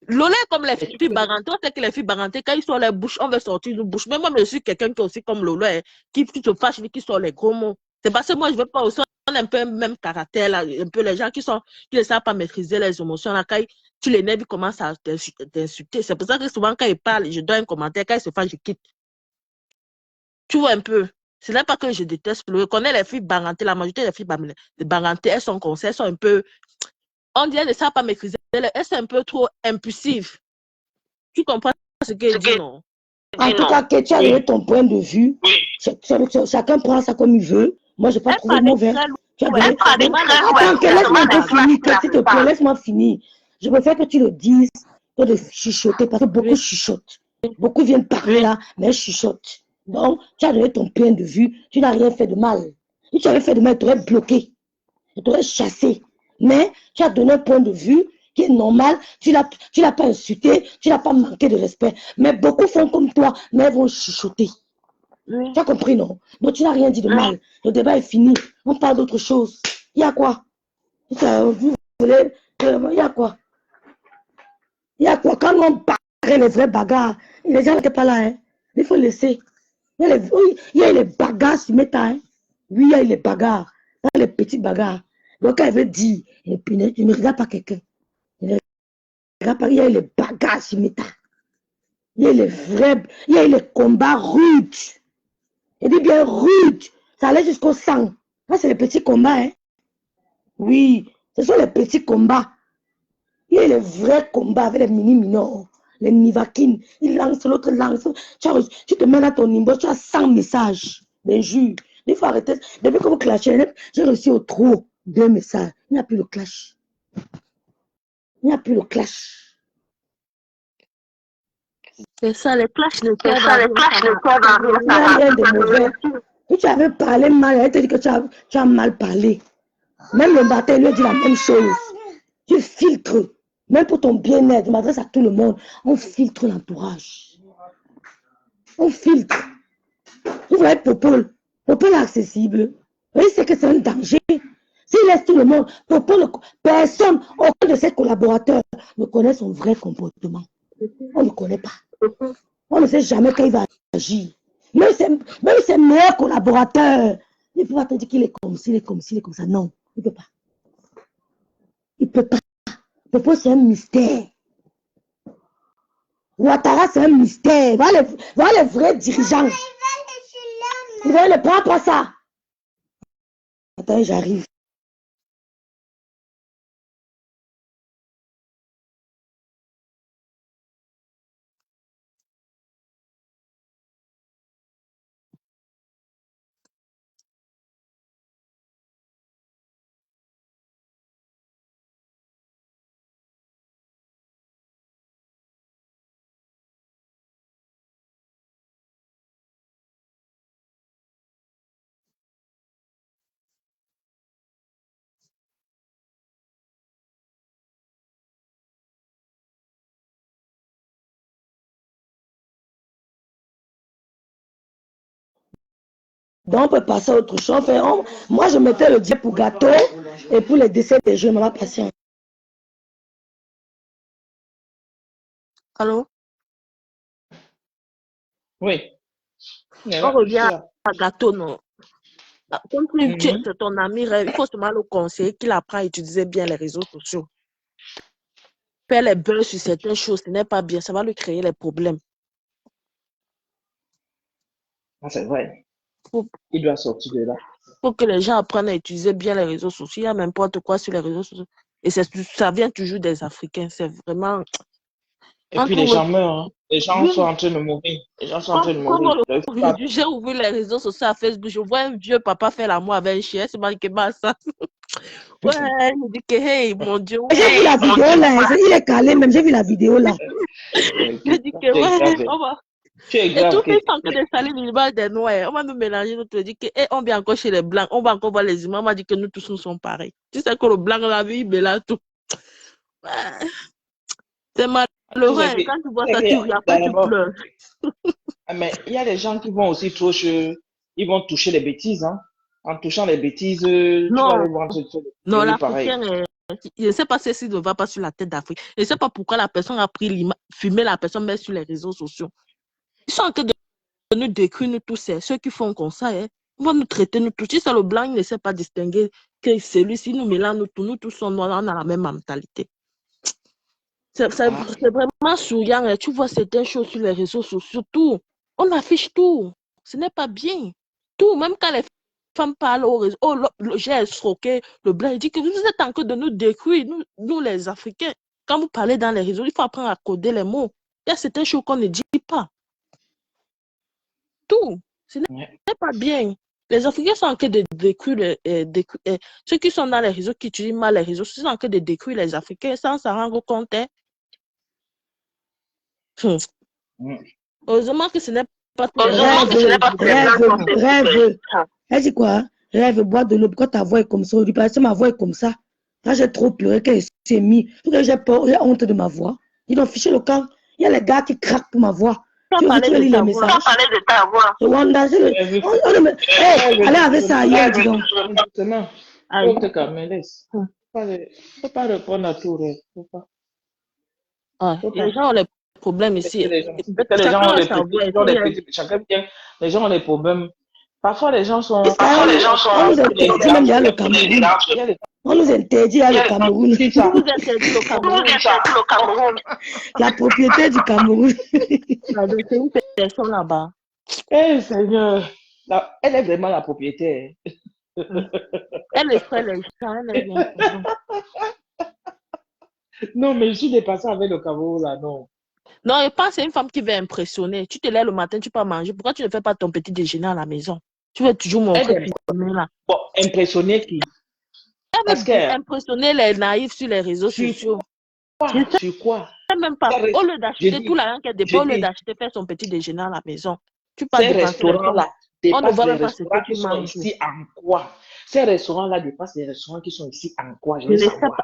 Lola est comme les Et tu filles peux dire, barantées. On sait que les filles barantées, quand ils sortent les bouches, on veut sortir une bouche. Mais moi, je suis quelqu'un qui est aussi comme Lola, hein, qui se fâche, qui sort les gros mots. C'est parce que moi, je ne veux pas aussi. On a un peu le même caractère, là, un peu les gens qui ne savent pas maîtriser les émotions. Là, quand tu l'énerves, ils commencent à t'insulter. C'est pour ça que souvent, quand ils parlent, je donne un commentaire. Quand ils se fâchent, je quitte. Tu vois un peu. Ce n'est pas que je déteste. Je connais les filles barantées. La majorité des filles barantées, elles sont comme ça. Elles sont un peu. On dirait qu'elles ne savent pas maîtriser. Elles sont un peu trop impulsives. Tu comprends ce qu'elle dit, non? En tout cas, que tu as donné ton point de vue. Chacun prend ça comme il veut. Moi, je n'ai pas Elle trouvé parlait mauvais. très Tu as lourd. donné. Elle parlait mal. Attends, laisse-moi un peu finir. S'il te plaît, laisse-moi finir. Je préfère que tu le dises que de chuchoter parce que beaucoup Oui. chuchotent. Beaucoup viennent parler là, mais chuchotent. Donc, tu as donné ton point de vue. Tu n'as rien fait de mal. Si tu avais fait de mal, tu aurais bloqué. Je t'aurais chassé. Mais tu as donné un point de vue qui est normal. Tu l'as pas insulté, tu n'as pas manqué de respect. Mais beaucoup font comme toi, mais elles vont chuchoter. Oui. Tu as compris, non? Donc tu n'as rien dit de mal. Le débat est fini. On parle d'autre chose. Il y a quoi? Vous voulez, il y a quoi? Il y a quoi? Quand on parle les vrais bagarres, les gens n'étaient pas là. Hein? Il faut laisser. Il y a les bagarres sur Meta. Hein? Oui, il y a les bagarres. Pas les petites bagarres. Donc, elle veut dire, et puis, tu ne regardes pas quelqu'un. Tu ne regardes pas, il y a les bagarres sur Meta. Il y a les vrais, il y a les combats rudes. Il dit bien rude. Ça allait jusqu'au sang. Ça, c'est les petits combats. Hein? Oui, ce sont les petits combats. Il y a les vrais combats avec les mini-minors. Les nivakines. Ils lancent, l'autre lance. Tu te mets dans ton inbox, tu as 100 messages d'injures. Il faut arrêter. Depuis que vous clashez, j'ai reçu au trop 2 messages. Il n'y a plus le clash. Il n'y a plus le clash. C'est ça, les clashs ne Il n'y a rien de mauvais. Si tu avais parlé mal, elle te dit que tu as mal parlé. Même le matin, il lui dit la même chose. Tu filtres. Même pour ton bien-être, je m'adresse à tout le monde. On filtre l'entourage. On filtre. Vous voyez Popol. Popol est accessible. Oui, c'est que c'est un danger. S'il laisse tout le monde, Popol, personne, aucun de ses collaborateurs ne connaît son vrai comportement. On ne connaît pas. On ne sait jamais quand il va agir. Même ses meilleurs collaborateurs, il ne peut pas te dire qu'il est comme ci, il est comme ci, il est comme ça. Non, il ne peut pas. Il ne peut pas. Popol, c'est un mystère. Ouattara, c'est un mystère. Voilà les vrais dirigeants. Vous voyez le prends pas ça. Attends, j'arrive. Donc, on peut passer à autre chose. Moi, je mettais le dieu pour gâteau et pour les desserts des jeux, maman patiente. Allô? Oui. On revient à gâteau, non? Comme c'est ton ami rêve, il faut seulement le conseiller qu'il apprend à utiliser bien les réseaux sociaux. Faire les buzz sur certaines choses, ce n'est pas bien, ça va lui créer les problèmes. C'est vrai. Faut, Il doit sortir de là. faut que les gens apprennent à utiliser bien les réseaux sociaux. Il y a n'importe quoi sur les réseaux sociaux. Et ça vient toujours des Africains. C'est vraiment... Et puis les gens meurent. Hein. Les gens sont en train de mourir. Les gens sont en train de mourir. Aujourd'hui, j'ai ouvert les réseaux sociaux à Facebook. Je vois un vieux papa faire l'amour avec un chien. C'est marqué ça. Ouais, il me dit que, hey, mon Dieu. J'ai vu la vidéo là. Il est calé même. J'ai vu la vidéo là. Je dis que, ouais, on va... Et tout le monde en train de saler l'image des noirs. On va nous mélanger, nous te dit que on vient encore chez les blancs, on va encore voir les images. On m'a dit que nous tous nous sommes pareils. Tu sais que le blanc la vie, mais là tout. C'est malheureux. Quand tu vois ça, après tu pleures. Mais il y a des gens qui vont aussi trop, ils vont toucher les bêtises. Hein. En touchant les bêtises, tu vas les voir. Non, l'Africain, je ne sais pas si ne va pas sur la tête d'Afrique. Je ne sais pas pourquoi la personne a pris l'image, filmé la personne, mais sur les réseaux sociaux. Ils sont en train de nous décrire, nous tous, ceux qui font comme ça, hein. Ils vont nous traiter, nous tous. Si c'est le blanc, il ne sait pas distinguer que celui-ci nous mélange, nous tous sommes noirs, on a la même mentalité. C'est vraiment souriant. Hein. Tu vois certaines choses sur les réseaux sociaux, tout. On affiche tout. Ce n'est pas bien. Tout, même quand les femmes parlent au réseau, j'ai escroqué le blanc, il dit que vous êtes en train de nous décrire, nous les Africains. Quand vous parlez dans les réseaux, il faut apprendre à coder les mots. Il y a certaines choses qu'on ne dit pas. Tout. Ce n'est pas bien. Les Africains sont en train de décrire, ceux qui sont dans les réseaux, qui utilisent mal les réseaux, sont en train de décrire les Africains sans s'en rendre compte. Hein. Heureusement que ce n'est pas tout. Rêve. Elle dit quoi? Rêve, bois de l'eau. Pourquoi ta voix est comme ça? Parce que ma voix est comme ça. Là, j'ai trop pleuré qu'elle s'est mise. J'ai peur, j'ai honte de ma voix. Ils ont fiché le camp. Il y a les gars qui craquent pour ma voix. Tu veux lire les messages? de ta voix. Allez avec ça ailleurs, dis donc. Exactement. Faut te calmer, laisse. Faut pas répondre à tout. Faut pas. Les gens ont les problèmes ici. Les gens ont les problèmes. Parfois, les gens sont... On nous interdit même d'aller au Cameroun. On nous interdit d'aller au Cameroun. La propriété du Cameroun. C'est une personne là-bas. Eh, Seigneur. Elle est vraiment la propriétaire. Elle est frère les gens. Elle est bien. Non, mais je suis dépassée avec le Cameroun, là, non. Non, je pense que c'est une femme qui veut impressionner. Tu te lèves le matin, tu peux manger. Pourquoi tu ne fais pas ton petit déjeuner à la maison? Tu veux toujours montrer. Là. Bon, impressionner qui? Elle veut impressionner les naïfs sur les réseaux sociaux. Sur quoi? Même pas. Au lieu d'acheter tout l'argent qu'elle dépense, au lieu d'acheter, faire son petit déjeuner à la maison. Tu parles de restaurants-là. On ne voit même pas ce que tu manges. Ici en quoi? Ces restaurants-là dépassent les restaurants qui sont ici en quoi? Je ne sais pas.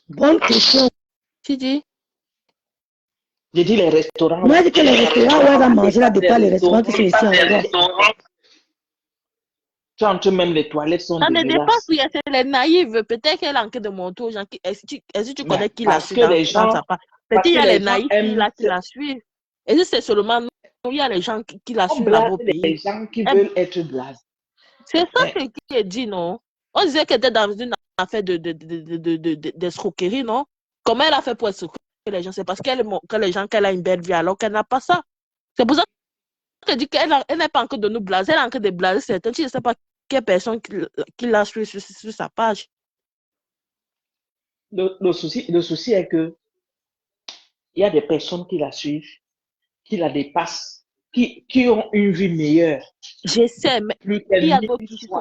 Bonne question. Tu dis? J'ai dit les restaurants. Moi, j'ai dit que les restaurants où elle va manger là, dépassent les restaurants qui sont ici en quoi. Quand même les toilettes sont ça ne dépasse rien, c'est les naïves. Peut-être qu'elle a en train de montrer aux gens. Est-ce que tu connais qui la suit dans sa part? Peut-être qu'il y a les naïfs qui la suivent. Et c'est seulement nous, il y a les gens qui la suivent dans vos pays. Les gens qui veulent être blasés. C'est ça qui est dit, non? On disait qu'elle était dans une affaire d'escroquerie, non? Comment elle a fait pour escroquer les gens? C'est parce qu'elle a une belle vie alors qu'elle n'a pas ça. C'est pour ça qu'elle dit qu'elle n'est pas encore de nous blaser, elle est encore de blaser certains. Je ne sais pas quelle personne qui l'a suivi sur sa page. Le souci est que il y a des personnes qui la suivent, qui la dépassent, qui ont une vie meilleure. Je sais, mais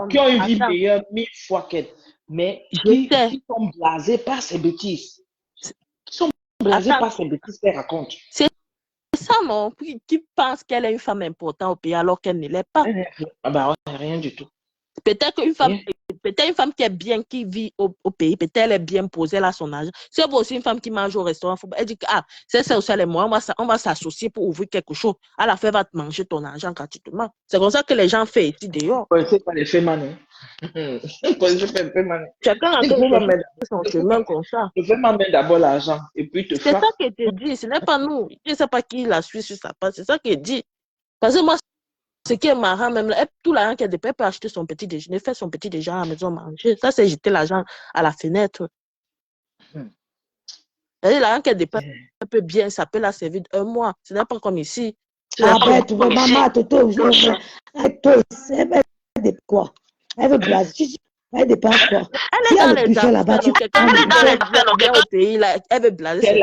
qui ont une vie meilleure 1000 fois qu'elle. Mais qui sont blasés par ces bêtises. Qui sont blasés par ces bêtises qu'elle raconte. C'est ça, non? Qui pense qu'elle est une femme importante au pays alors qu'elle ne l'est pas. Ah bah, rien du tout. Peut-être qu'une femme, peut-être une femme qui est bien, qui vit au pays, peut-être elle est bien posée, elle a son argent. C'est aussi une femme qui mange au restaurant, elle dit que c'est ça aussi les moyens, on va s'associer pour ouvrir quelque chose. À la fin, elle va te manger ton argent gratuitement. C'est comme ça que les gens font ici dehors. C'est pas les faits, mané. Chacun a son chemin comme ça. Je vais m'amener d'abord l'argent et puis te C'est faire. ça qui te dit, ce n'est pas nous. Je ne sais pas qui la suit sur sa page, c'est ça qui dit. Parce que moi, ce qui est marrant, même là, tout l'argent qu'elle peut acheter son petit déjeuner, faire son petit déjeuner à la maison, manger. Ça, c'est jeter l'argent à la fenêtre. L'argent qu'elle dépense, elle peut bien, ça peut la servir un mois. Ce n'est pas comme ici. Arrête, maman, Toto, elle veut quoi? Elle veut blaser. Elle dépense quoi? Elle est dans les affaires là-bas. Quelqu'un au pays, là, elle veut blaser.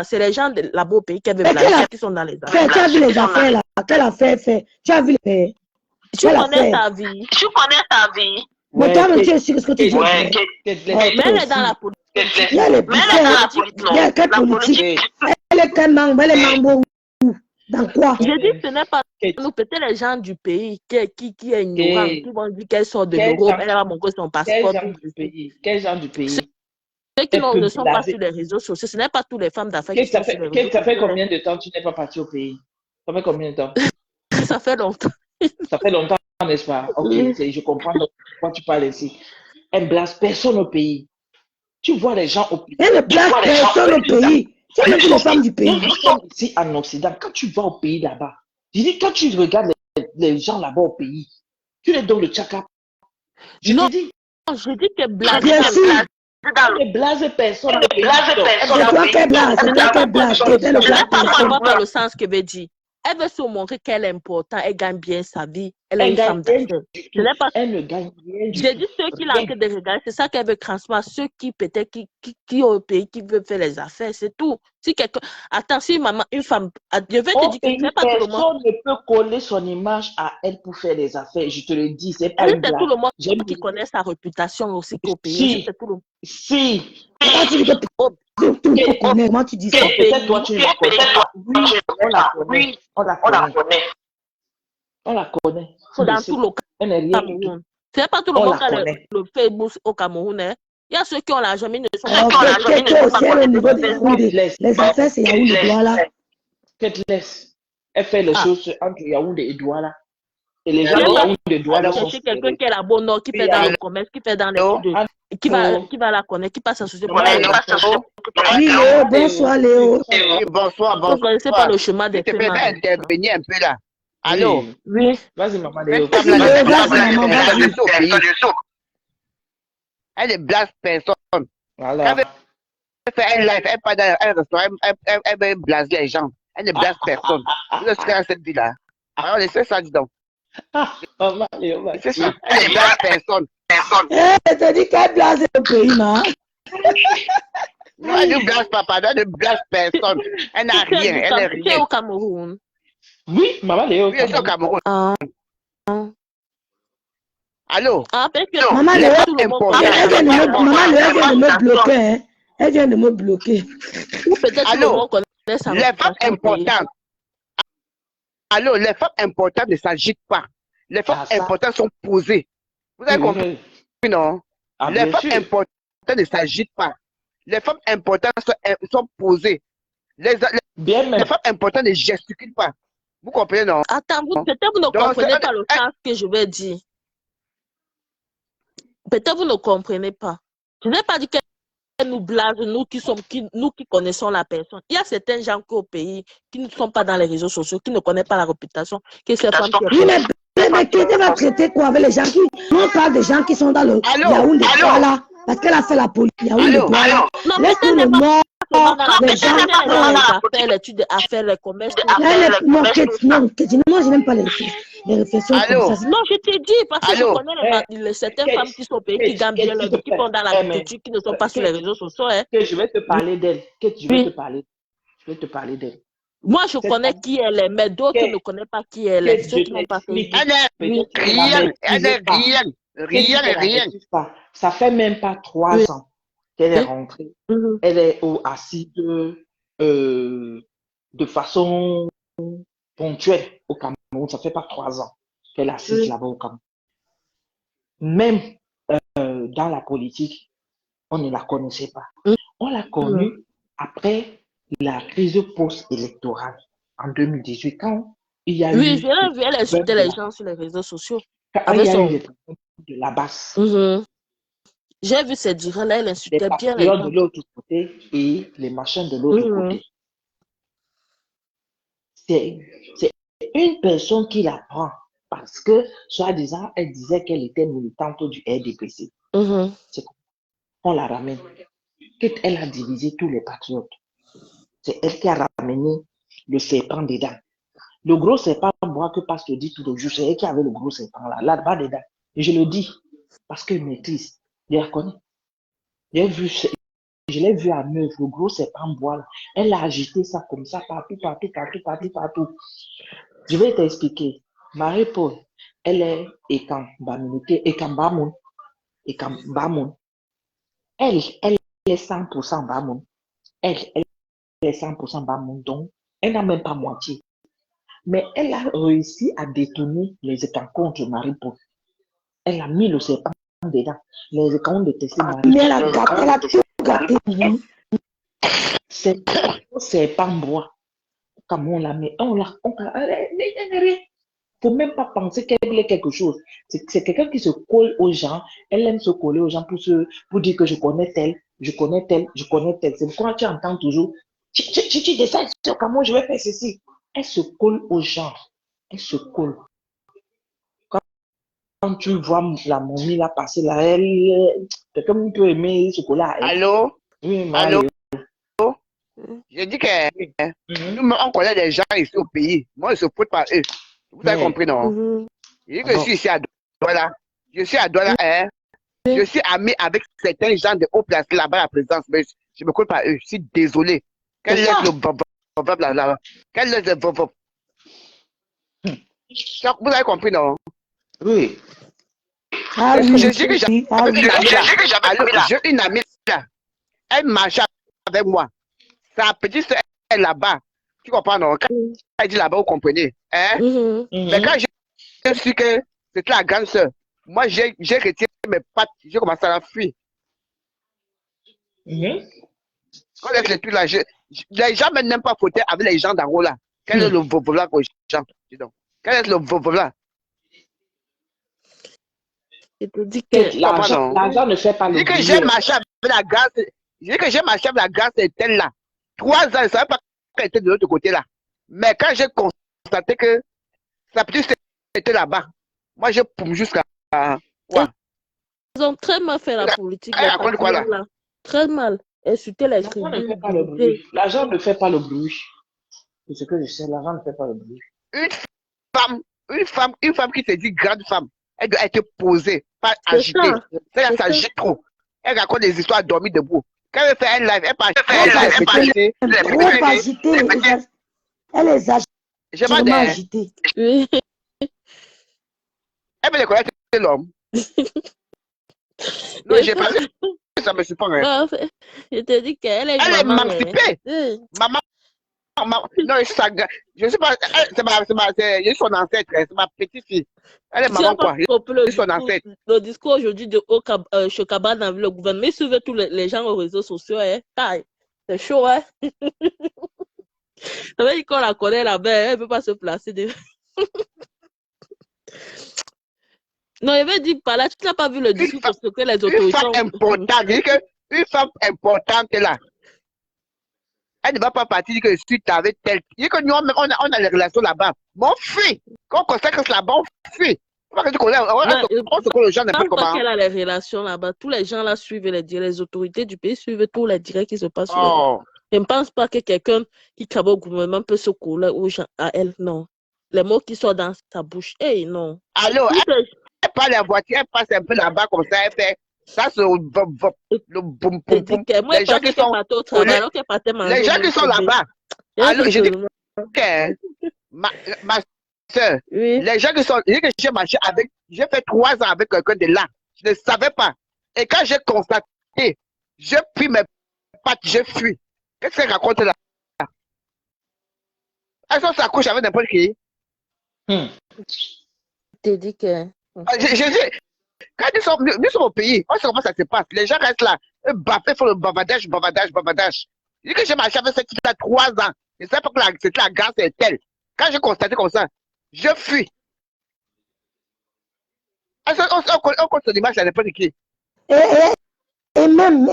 C'est les gens là-bas au pays qui veulent blaser, qui sont dans les affaires. Tu as vu les affaires là? Quelle affaire fait? Tu as vu les Tu connais ta vie. Mais toi-même, tu es sûr de ce que tu dis. Mais elle est dans la politique. Il y a les il y a quelle politique? Elle est quel membre? Elle est membre où? Dans quoi? Je dis que ce n'est pas nous, peut-être les gens du pays qui est ignorant, qui vont dire qu'elle sort de l'Europe, elle va montrer son passeport. Quel genre du pays? Ceux qui ne sont pas sur les réseaux sociaux, ce n'est pas toutes les femmes d'affaires qui sont sur les réseaux sociaux. Ça fait combien de temps que tu n'es pas parti au pays? Ça fait combien de temps? Ça fait longtemps. Ça fait longtemps, n'est-ce pas? Ok, je comprends pourquoi tu parles ici. Elle ne blase personne au pays. Tu vois les gens au pays. Elle ne blase personne au pays. Tu as vu les femmes du pays. Nous sommes ici en Occident. Quand tu vas au pays là-bas, je dis, quand tu regardes les gens là-bas au pays, tu les donnes le tchaka. Je dis que blase. Bien sûr. Ne blase personne. C'est toi qui blase. C'est toi qui blase. C'est pas dans le sens que veut dire. Elle veut se montrer qu'elle est importante, elle gagne bien sa vie, elle est une femme d'affaires. Elle ne gagne rien. J'ai dit ceux qui l'enquête de regarder, c'est ça qu'elle veut transmettre, ceux qui peut-être qui au pays, qui veulent faire les affaires, c'est tout. Si quelqu'un, attends, si maman, une femme, je vais te dire que c'est pas tout le monde. Personne ne peut coller son image à elle pour faire les affaires, je te le dis, c'est pas C'est une blague. tout le monde qui connaît sa réputation aussi qu'au pays. Si. Comment tu dis ça? Peut-être toi tu la connais. On la connaît. Dans tout le Cameroun. C'est pas tout le monde qui a le Facebook au Cameroun. Il y a ceux qui ont l'argent, mais ils ne sont pas. Au niveau des Yaoundé. Les affaires, c'est Yaoundé et Douala. Qu'elle te laisse. Elle fait les choses entre Yaoundé et Douala. Et les gens de Yaoundé et Douala sont. C'est quelqu'un qui est là-bas au nord, qui fait dans le commerce, qui fait dans les qui va la connaître, qui passe à société. Oui, Léo, bonsoir Léo. Bonsoir. Vous ne connaissez pas le chemin des Je peux intervenir un peu là. Allô? Oui. Vas-y, maman Léo. Elle ne blase personne. Voilà. Elle fait un live, elle part dans un restaurant, elle veut blaser les gens. Elle ne blase personne. Vous êtes dans cette vie-là. Alors, laissez ça, dis donc. Maman Léo, c'est ça. Elle ne blase personne. Elle te dit qu'elle blase le pays, non? Non, elle ne blase pas, elle ne blase personne. Elle n'a rien, elle n'est rien. Tu es au Cameroun? Oui, maman Léo. Oui, je suis au Cameroun. Allô? Maman Léo, elle vient de me bloquer. Elle vient de me bloquer. Allô? Les femmes importantes. Allô, les femmes importantes ne s'agitent pas. Les femmes importantes sont posées. Vous avez compris, non? Les femmes importantes ne s'agitent pas. Les femmes importantes sont posées. Les femmes importantes ne gesticulent pas. Vous comprenez, non? Attends, peut-être vous ne comprenez pas le sens que je vais dire. Peut-être vous ne comprenez pas. Je n'ai pas dit qu'elle nous blase, nous qui connaissons la personne. Il y a certains gens au pays qui ne sont pas dans les réseaux sociaux, qui ne connaissent pas la réputation, qui se font. Mais qui va traiter quoi avec les gens qui. On parle des gens qui sont dans le Yaoundé Douala. Parce qu'elle a fait la politique. Yaoundé Douala. Laisse-nous le mort. Les gens faire l'étude à faire le commerce. Non, moi, je n'aime pas les réflexions comme ça. Non, je te dis, parce que je connais certaines femmes qui sont au pays, qui gagnent bien leur vie, qui font dans l'agriculture, qui ne sont pas sur les réseaux sociaux. Je vais te parler d'elle. Je vais te parler d'elle. Moi, je connais qui elle est, mais d'autres ne connaissent pas qui elle est. Ceux qui n'ont pas fait. Elle n'est rien. Ça fait même pas 3 ans qu'elle est rentrée. Elle est assise de façon ponctuelle au Cameroun. Ça fait pas 3 ans qu'elle est assise là-bas au Cameroun. même dans la politique, on ne la connaissait pas. On l'a connue après la crise post-électorale en 2018, quand il y a Oui, eu je l'ai vu, elle insultait les gens sur les réseaux sociaux. quand il y a eu les problèmes de la base. J'ai vu ces dires-là, elle Les insultait bien les patriotes gens. de l'autre côté et les machins de l'autre côté. C'est une personne qui la prend parce que, soi-disant, elle disait qu'elle était militante du RDPC. C'est qu'on la ramène. Elle a divisé tous les patriotes. C'est elle qui a ramené le serpent dedans. Le gros serpent, moi, que Pasteur dit tout le jour, c'est elle qui avait le gros serpent là-bas dedans. Et je le dis parce qu'elle maîtrise. Je la connais. Je l'ai vu à neuf, le gros serpent bois là. Elle a agité ça comme ça partout. Je vais t'expliquer. Marie-Paul, elle est Bamoun. Elle est 100% Bamoun. Elle est 100% Bamoun, donc elle n'a même pas moitié. Mais elle a réussi à détourner les écans contre Marie-Paul. Elle a mis le serpent dedans. Les écans ont détesté Marie-Paul. Mais elle a tout gâté. C'est un serpent bois. Comme on la met, il ne faut même pas penser qu'elle est quelque chose. C'est quelqu'un qui se colle aux gens. Elle aime se coller aux gens pour dire que je connais tel. C'est pourquoi tu entends toujours, tu descends sur comment je vais faire ceci. Elle se colle aux gens. Elle se colle. Quand tu vois la momie là passer là, quelqu'un peut aimer se coller à elle. Allô? Oui, Allô? Je dis que nous, on connaît des gens ici au pays. Moi, je ne se fout pas eux. Vous avez compris, non? Je dis que je suis ici à Douala. Je suis à Douala, je suis ami avec certains gens de haut place là-bas à la présidence, mais je ne me colle pas eux. Je suis désolé. Quel est le là? Quel est le vous avez compris, non? Oui. Je dis que j'ai une amie là. Elle marche avec moi. Sa petite soeur est là-bas. Tu comprends, non? Quand elle dit là-bas, vous comprenez. Mais quand j'ai su que c'était la grande soeur, moi, j'ai retiré mes pattes. J'ai commencé à la fuir. Quand les trucs là, les gens ne n'aiment pas fauter avec les gens d'en haut là. Quel est le volant aux gens? Quel est le volant? Je te dis que l'argent ne fait pas le que j'ai marché avec la grâce. Je dis que j'ai marché avec la grâce telle là. 3 ans, je ne savais pas qu'elle était de l'autre côté là. Mais quand j'ai constaté que sa petite soeur était là-bas, moi j'ai poum jusqu'à quoi? Ils ont très mal fait la politique. Quoi, là? Très mal. Insulter les tribus. L'argent ne fait pas le bruit. C'est ce que je sais, l'argent ne fait pas le bruit. Une femme qui se dit grande femme, elle doit être posée, pas agitée. Elle s'agit trop. Elle raconte des histoires dormies debout. Quand elle fait un live, elle parle. Trop agitée. Elle est agitée. Oui. Elle veut connaître l'homme. Non, j'ai pas dit ça me surprend. Je te dis qu'elle est émancipée. Maman. Non, je ne sais pas, je suis son ancêtre, c'est ma petite fille. Elle est maman quoi? Je suis son ancêtre. Le discours aujourd'hui de Chokaba dans le gouvernement, il suivait tous les gens aux réseaux sociaux. C'est chaud, hein? Ça veut dire qu'on la connaît là-bas, elle ne peut pas se placer. Non, il veut dire par là, tu n'as pas vu le discours parce que les autorités. Une femme importante là. Elle ne va pas partir que je suis avec tel. Il dit que nous, on a les relations là-bas. Mais on fuit. Quand on constate que c'est là-bas, on fuit. On se colle aux gens n'importe comment. Elle a les relations là-bas. Tous les gens là suivent les autorités du pays suivent tous les directs qui se passent. Je ne pense pas que quelqu'un qui travaille au gouvernement peut se coller aux gens à elle. Non. Les mots qui sont dans sa bouche. Non. Allô, elle parle la voiture, elle passe un peu là-bas comme ça, elle fait. Ça, c'est le boum. Les gens qui sont là-bas. Alors, je dis que ma soeur, les gens qui sont. J'ai marché avec. J'ai fait 3 ans avec quelqu'un de là. Je ne savais pas. Et quand j'ai constaté, j'ai pris mes pattes, j'ai fui. Qu'est-ce qu'elle raconte là? Elles sont s'accouche avec n'importe qui. Je te dis que. Quand nous sommes au pays, on sait comment ça se passe. Les gens restent là, baffés, font le bavardage. Je dis que j'ai marché avec cette fille là 3 ans. Je ne sais pas que la grâce est telle. Quand j'ai constaté comme ça, je fuis. On compte son image à n'importe qui. Et même,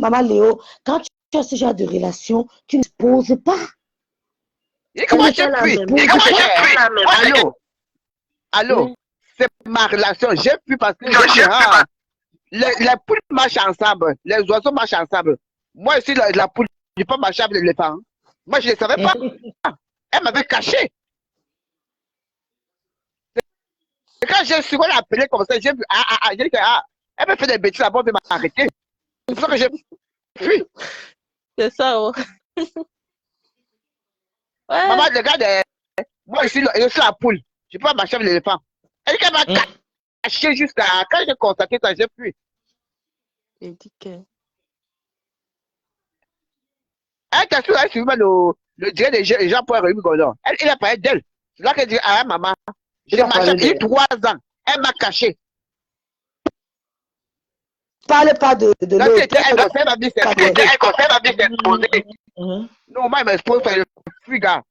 Maman Léo, quand tu as ce genre de relation, tu ne poses pas. Et comment je fuis? Allô? C'est ma relation. J'ai fui parce que les poules marchent ensemble. Les oiseaux marchent ensemble. Moi, ici, la poule, je ne peux pas marcher avec l'éléphant. Moi, je ne savais pas. Elle m'avait caché. Et quand je suis appelé comme ça, j'ai vu, j'ai dit que, elle me fait des bêtises là-bas, elle m'a arrêté. C'est pour ça que j'ai fui. C'est ça, oh. Ouais. Maman, regarde, moi, je suis la poule. Je ne peux pas marcher avec l'éléphant. Elle dit qu'elle m'a caché jusqu'à, quand j'ai constaté ça, j'ai fui. Il dit que... Elle t'a suivi le direct des gens pour Rémi Gordon. Elle a parlé d'elle. C'est là qu'elle dit, maman, j'ai marché depuis 3 ans. Elle m'a caché. Parle pas de l'autre. Elle m'a dit s'exposer. Non, moi, elle m'expose par le flux, gars.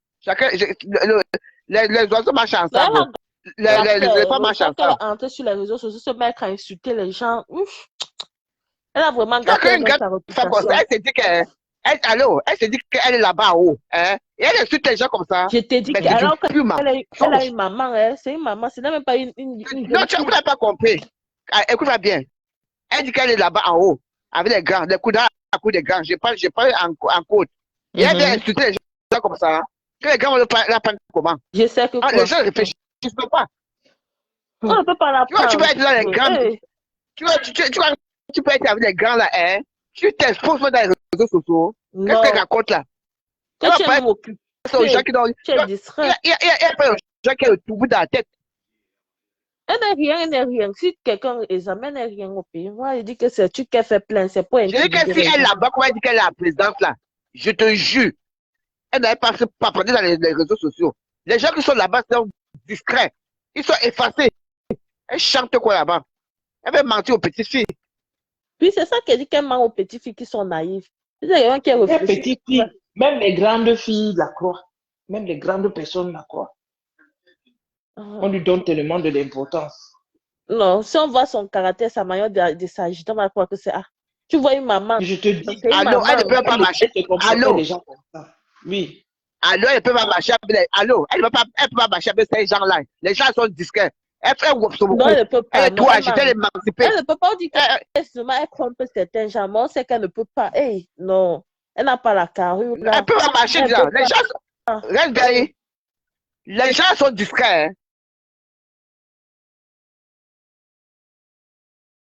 Les oiseaux marchent ensemble. Les femmes marchent ensemble. Elle a entré sur les réseaux sociaux, se mettre à insulter les gens. Ouf. Elle a vraiment gâté sa réputation. Elle s'est dit qu'elle... Elle s'est dit qu'elle est là-bas en haut. Hein? Et elle insulte les gens comme ça. Je t'ai dit qu'elle a une maman. Hein? C'est une maman. Ce n'est même pas une non, tu n'as pas compris. Écoute-moi bien. Elle dit qu'elle est là-bas en haut. Avec les grands. Les coups à coups des grands. Je parle en côte. Et elle vient insulter les gens comme ça. Que les gars vont la prendre comment? Je sais que quoi. Les gens réfléchissent pas. On ne peut pas la prendre. Tu peux être là, les grands. Tu peux être avec les grands là, hein? Tu t'exposes dans les réseaux sociaux. Qu'est-ce qu'elle raconte là? Que tu es occupé. Tu es distrait. Il y a pas de gens qui ont tout bout dans la tête. Elle n'est rien. Si quelqu'un examine, elle n'est rien au pays. Moi, il dit que c'est tu qui as fait plein. C'est pas je dis que si elle est là-bas, comment elle dit qu'elle est la présidence là? Je te jure. Elle n'avait pas prendre dans les réseaux sociaux. Les gens qui sont là-bas sont discrets. Ils sont effacés. Elle chante quoi là-bas? Elle veut mentir aux petites filles. Puis c'est ça qu'elle dit qu'elle ment aux petites filles qui sont naïves. C'est quelqu'un qui est réfléchi. Les petites filles, même les grandes filles la croient. Même les grandes personnes la croient. On lui donne tellement de l'importance. Non, si on voit son caractère, sa manière de s'agiter, on va croire que c'est... Ah, tu vois une maman. Je te dis, allô, elle ne peut pas marcher. Allô, les gens comme ça. Oui. Allô, elle ne peut pas marcher avec allô, elle ne peut pas marcher avec ces gens-là. Les gens sont discrets. Elle fait beaucoup. Non, elle ne peut pas. Elle est trop agitée, elle est émancipée. Elle ne peut pas dire qu'elle trompe certains gens. Mais on sait qu'elle ne peut pas. Hey, non. Elle n'a pas la carrure. Elle ne peut pas marcher. Les gens reste derrière. Les gens sont discrets. Hein.